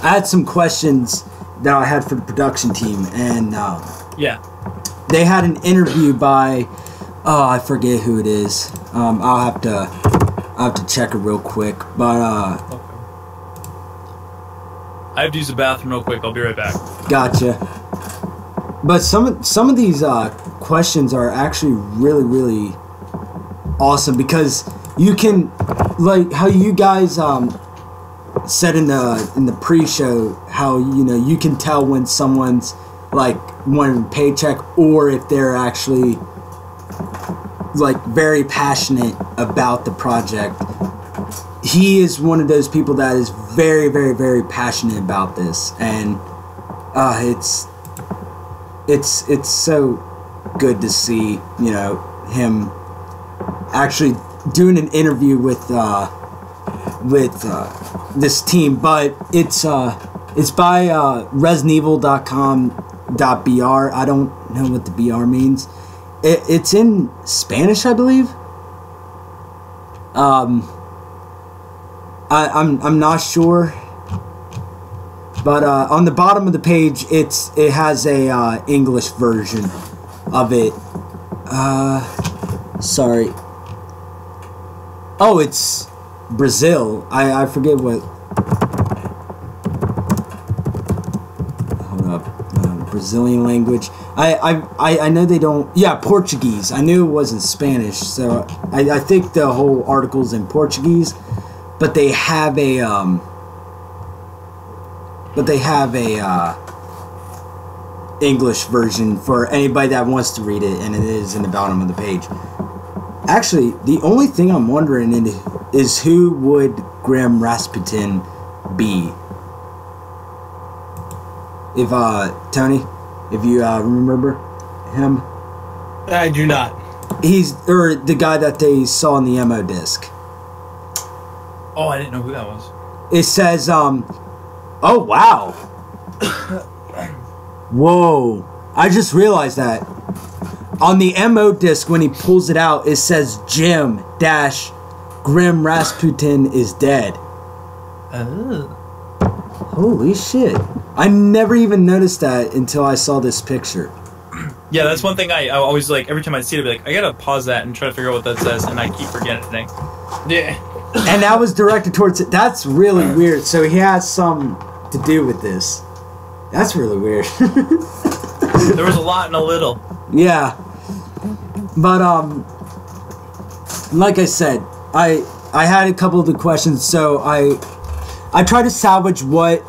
I had some questions that I had for the production team, and they had an interview by I forget who it is. I'll have to check it real quick, but I have to use the bathroom real quick. I'll be right back. Gotcha. But some of these questions are actually really, really awesome, because you can, like how you guys said in the pre-show, how you can tell when someone's like wanting a paycheck, or if they're actually like very passionate about the project. He is one of those people that is very, very, very passionate about this, and it's so good to see him actually doing an interview with this team. But it's by ResidentEvil.com.br. I don't know what the BR means. It's in Spanish, I believe. I'm not sure, but on the bottom of the page, it has a English version of it. Sorry. Oh, it's Brazil. I forget what. Hold up, Brazilian language. I know they don't. Yeah, Portuguese. I knew it wasn't Spanish, so I think the whole article's in Portuguese. But they have a English version for anybody that wants to read it, and it is in the bottom of the page. Actually, the only thing I'm wondering is who would Graham Rasputin be? If Tony, if you remember him, I do not. He's the guy that they saw in the ammo disc. Oh, I didn't know who that was. It says, oh, wow. Whoa. I just realized that. On the MO disc, when he pulls it out, it says Jim dash Grim Rasputin is dead. Oh. Holy shit. I never even noticed that until I saw this picture. Yeah, that's one thing I always like. Every time I see it, I'd be like, I gotta pause that and try to figure out what that says, and I keep forgetting. Yeah. And that was directed towards it. That's really weird. So he has some to do with this. That's really weird. There was a lot and a little. Yeah. But like I said, I had a couple of the questions, so I tried to salvage what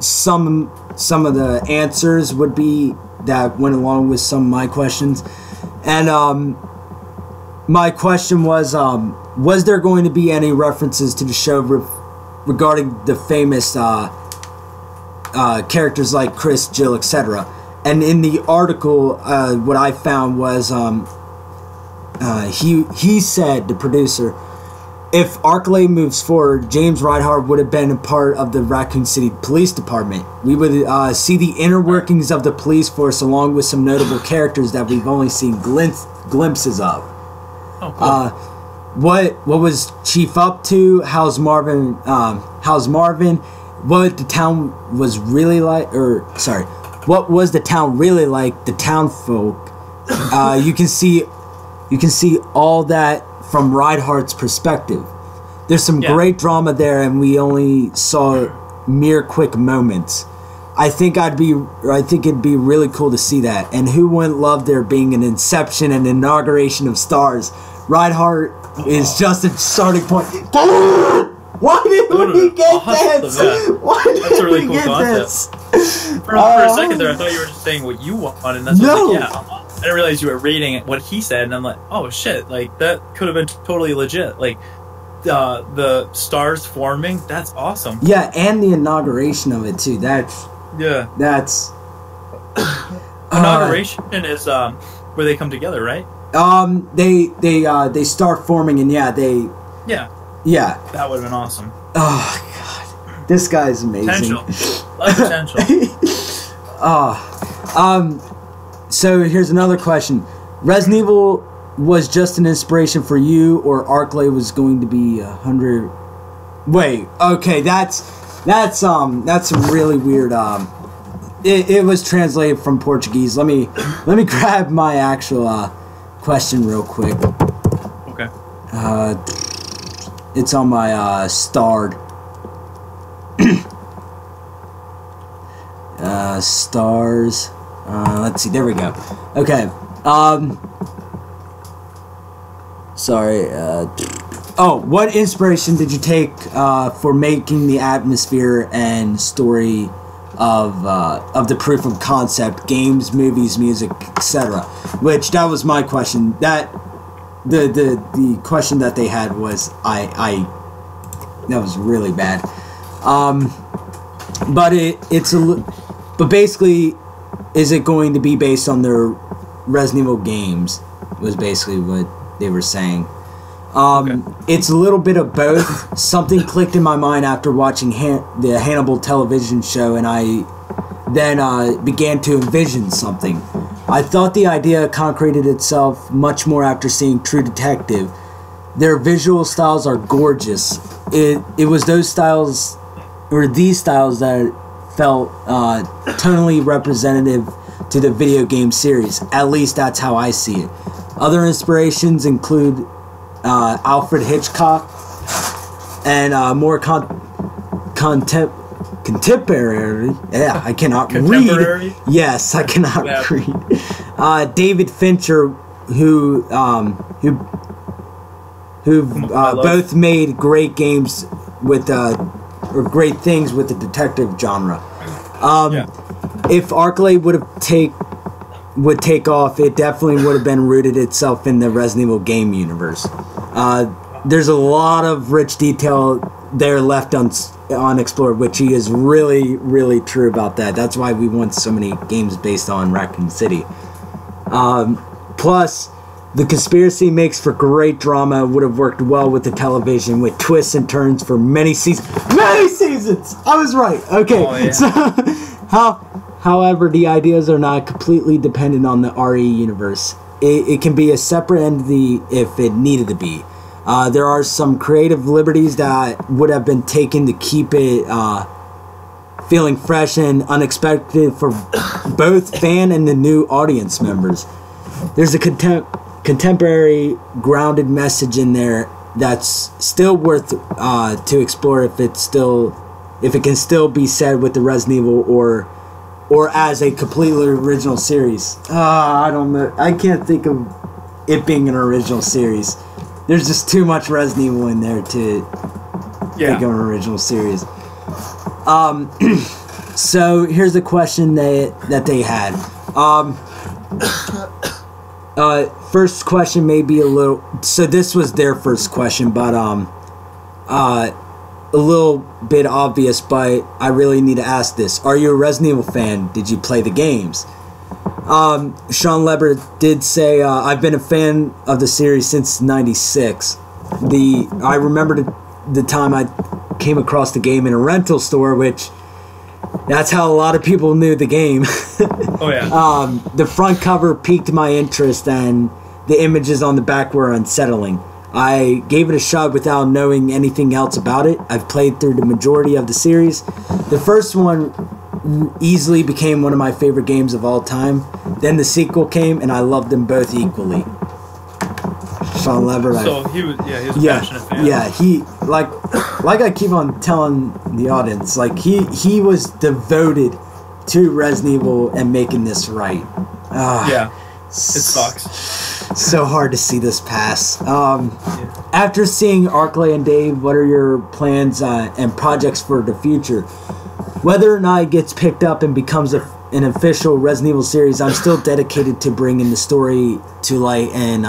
some of the answers would be that went along with some of my questions. And my question was there going to be any references to the show regarding the famous characters like Chris, Jill, etc.? And in the article, what I found was he said, the producer, if Arklay moves forward, James Reinhardt would have been a part of the Raccoon City Police Department. We would see the inner workings of the police force along with some notable characters that we've only seen glimpses of. Oh, cool. What was Chief up to? How's Marvin? What the town was really like? What was the town really like? The town folk. You can see all that from Reinhardt's perspective. There's some great drama there, and we only saw mere quick moments. I think it'd be really cool to see that. And who wouldn't love there being an inception and inauguration of stars? Reinhardt is just a starting point. Why didn't we get this? Why didn't really we cool get concept. this? For a second there, I thought you were just saying what you wanted, and that's what I was like, yeah. I didn't realize you were reading what he said, and I'm like, oh shit, like that could have been totally legit. Like the stars forming, that's awesome. Yeah, and the inauguration of it too. That's inauguration is where they come together, right? They start forming, and yeah. That would have been awesome. Oh god, this guy's amazing. Potential, a lot of potential. So here's another question: Resident Evil was just an inspiration for you, or Arklay was going to be 100? Wait, okay, that's really weird. It was translated from Portuguese. Let me grab my actual question real quick. Okay. It's on my starred. Stars. Let's see. There we go. Okay. Sorry. What inspiration did you take for making the atmosphere and story of the proof of concept games, movies, music, etc.? Which that was my question. That the question that they had was that was really bad. But basically, is it going to be based on their Resident Evil games? Was basically what they were saying. It's a little bit of both. Something clicked in my mind after watching the Hannibal television show, and I then began to envision something. I thought the idea concreted itself much more after seeing True Detective. Their visual styles are gorgeous. It was those styles, or these styles, that felt tonally representative to the video game series. At least that's how I see it. Other inspirations include Alfred Hitchcock and more contemporary. Yeah, I cannot read. Yes, I cannot read. David Fincher, who both made great games with or great things with the detective genre. If Arklay would take off, it definitely would have been rooted itself in the Resident Evil game universe. There's a lot of rich detail there left unexplored, which he is really, really true about that. That's why we want so many games based on Raccoon City. Plus, the conspiracy makes for great drama. Would have worked well with the television, with twists and turns for many seasons. Many seasons! I was right. Okay. Oh, yeah. So, However, the ideas are not completely dependent on the RE universe. It can be a separate entity if it needed to be. There are some creative liberties that would have been taken to keep it feeling fresh and unexpected for both fan and the new audience members. There's a contemporary, grounded message in there that's still worth to explore if it can still be said with the Resident Evil or as a completely original series. I don't know. I can't think of it being an original series. There's just too much Resident Evil in there to think of an original series. So here's a question that they had. First question may be a little. So this was their first question, but a little bit obvious. But I really need to ask this: are you a Resident Evil fan? Did you play the games? Sean Leber did say, I've been a fan of the series since '96. I remember the time I came across the game in a rental store, which that's how a lot of people knew the game. Oh yeah. The front cover piqued my interest, and the images on the back were unsettling. I gave it a shot without knowing anything else about it. I've played through the majority of the series. The first one easily became one of my favorite games of all time. Then the sequel came, and I loved them both equally. Sean Lever. So he was a passionate fan. Yeah, he like I keep on telling the audience, like he was devoted to Resident Evil and making this right. It sucks. So hard to see this pass. After seeing Arklay and Dave, what are your plans and projects for the future? Whether or not it gets picked up and becomes an official Resident Evil series, I'm still dedicated to bringing the story to light and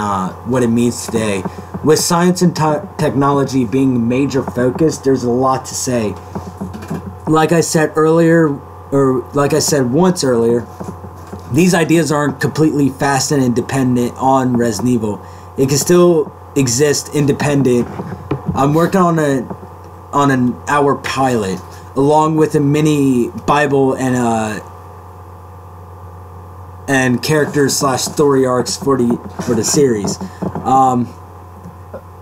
what it means today. With science and technology being a major focus, there's a lot to say. Like I said once earlier, these ideas aren't completely fastened and dependent on Resident Evil. It can still exist independent. I'm working on an hour pilot, along with a mini Bible and characters/story arcs for the series.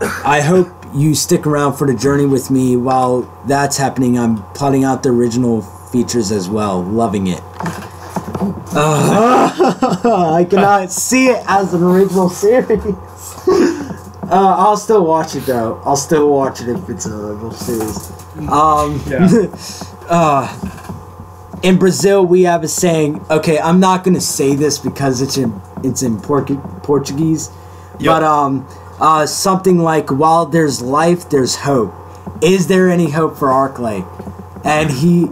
I hope you stick around for the journey with me. While that's happening, I'm plotting out the original features as well. Loving it. I cannot see it as an original series. I'll still watch it though. I'll still watch it if it's an original series. In Brazil, we have a saying. Okay, I'm not gonna say this because it's in Portuguese, but something like, "While there's life, there's hope." Is there any hope for Arklay? And he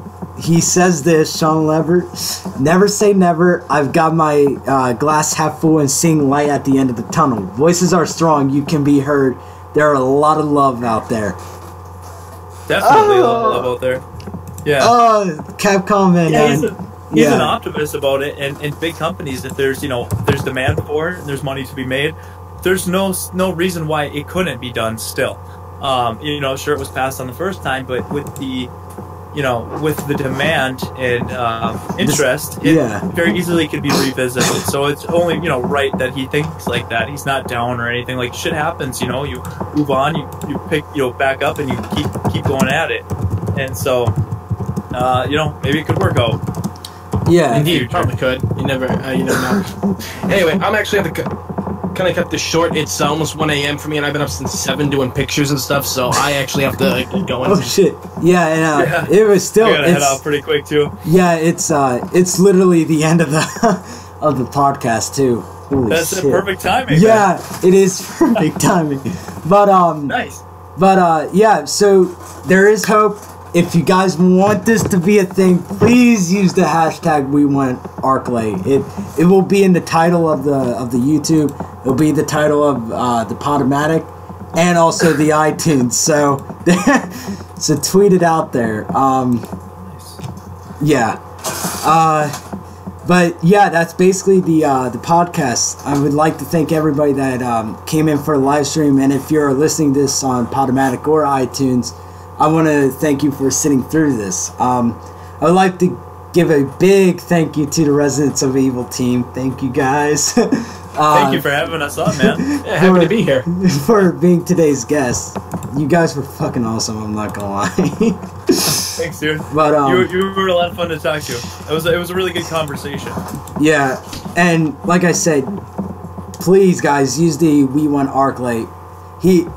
says this, Sean Lever, never say never. I've got my glass half full and seeing light at the end of the tunnel. Voices are strong. You can be heard. There are a lot of love out there. Definitely a lot of love out there. Yeah. Capcom and he's an optimist about it, and big companies, if there's there's demand for it and there's money to be made, there's no reason why it couldn't be done still. Sure, it was passed on the first time, but with the demand and interest, it very easily could be revisited. So it's only right that he thinks like that. He's not down or anything. Like, shit happens. You move on. You pick back up and you keep going at it. And so maybe it could work out. Yeah, indeed, probably could. You never know. Anyway, I'm actually at the. Kind of cut this short. It's almost 1 a.m. for me, and I've been up since 7 doing pictures and stuff, so I actually have to get going. Oh shit! Yeah, and it was still. I gotta head out pretty quick too. Yeah, it's literally the end of the of the podcast too. Holy That's shit. The perfect timing. Yeah, it is perfect timing. But nice. But yeah, so there is hope. If you guys want this to be a thing, please use the hashtag #WeWantArklay. It will be in the title of the YouTube. It'll be the title of the Podomatic and also the iTunes. So so tweet it out there. Yeah. But yeah, that's basically the podcast. I would like to thank everybody that came in for a live stream, and if you're listening to this on Podomatic or iTunes, I want to thank you for sitting through this. I would like to give a big thank you to the Residents of Evil team. Thank you guys. Thank you for having us on, man. Yeah, happy to be here. For being today's guest. You guys were fucking awesome, I'm not gonna lie. Thanks, dude. But you were a lot of fun to talk to. It was a really good conversation. Yeah, and like I said, please guys, use the We Want Arklay.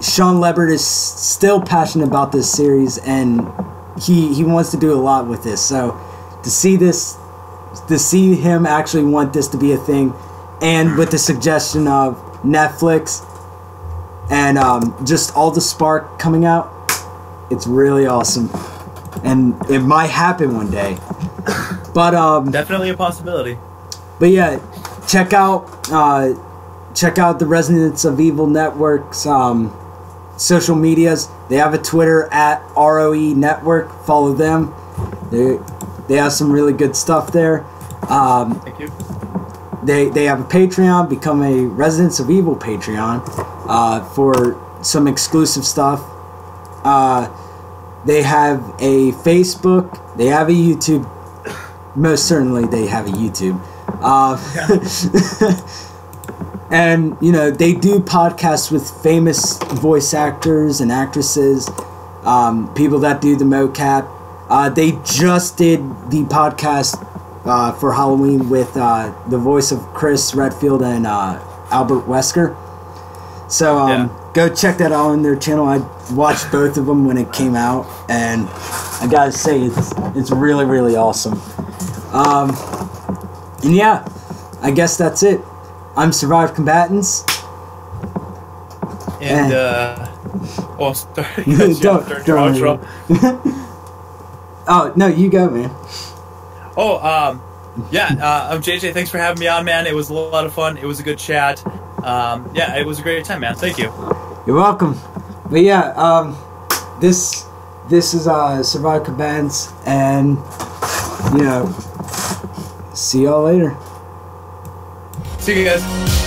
Sean Lebert is still passionate about this series, and he wants to do a lot with this. So to see him actually want this to be a thing, and with the suggestion of Netflix and just all the spark coming out, it's really awesome, and it might happen one day. But definitely a possibility. But yeah, check out the Residents of Evil Network's social medias. They have a Twitter at ROE Network. Follow them. They have some really good stuff there. Thank you. They have a Patreon. Become a Residents of Evil Patreon for some exclusive stuff. They have a Facebook. They have a YouTube. Most certainly, they have a YouTube. And, you know, they do podcasts with famous voice actors and actresses, people that do the mocap. They just did the podcast for Halloween with the voice of Chris Redfield and Albert Wesker. So go check that out on their channel. I watched both of them when it came out, and I gotta say, it's really, really awesome. And yeah, I guess that's it. I'm Survived Combatants. And, oh, sorry. Don't. Oh, no, you go, man. Oh, yeah, I'm JJ. Thanks for having me on, man. It was a lot of fun. It was a good chat. Yeah, it was a great time, man. Thank you. You're welcome. But yeah, this is Survived Combatants, and, you know, see y'all later. See you guys.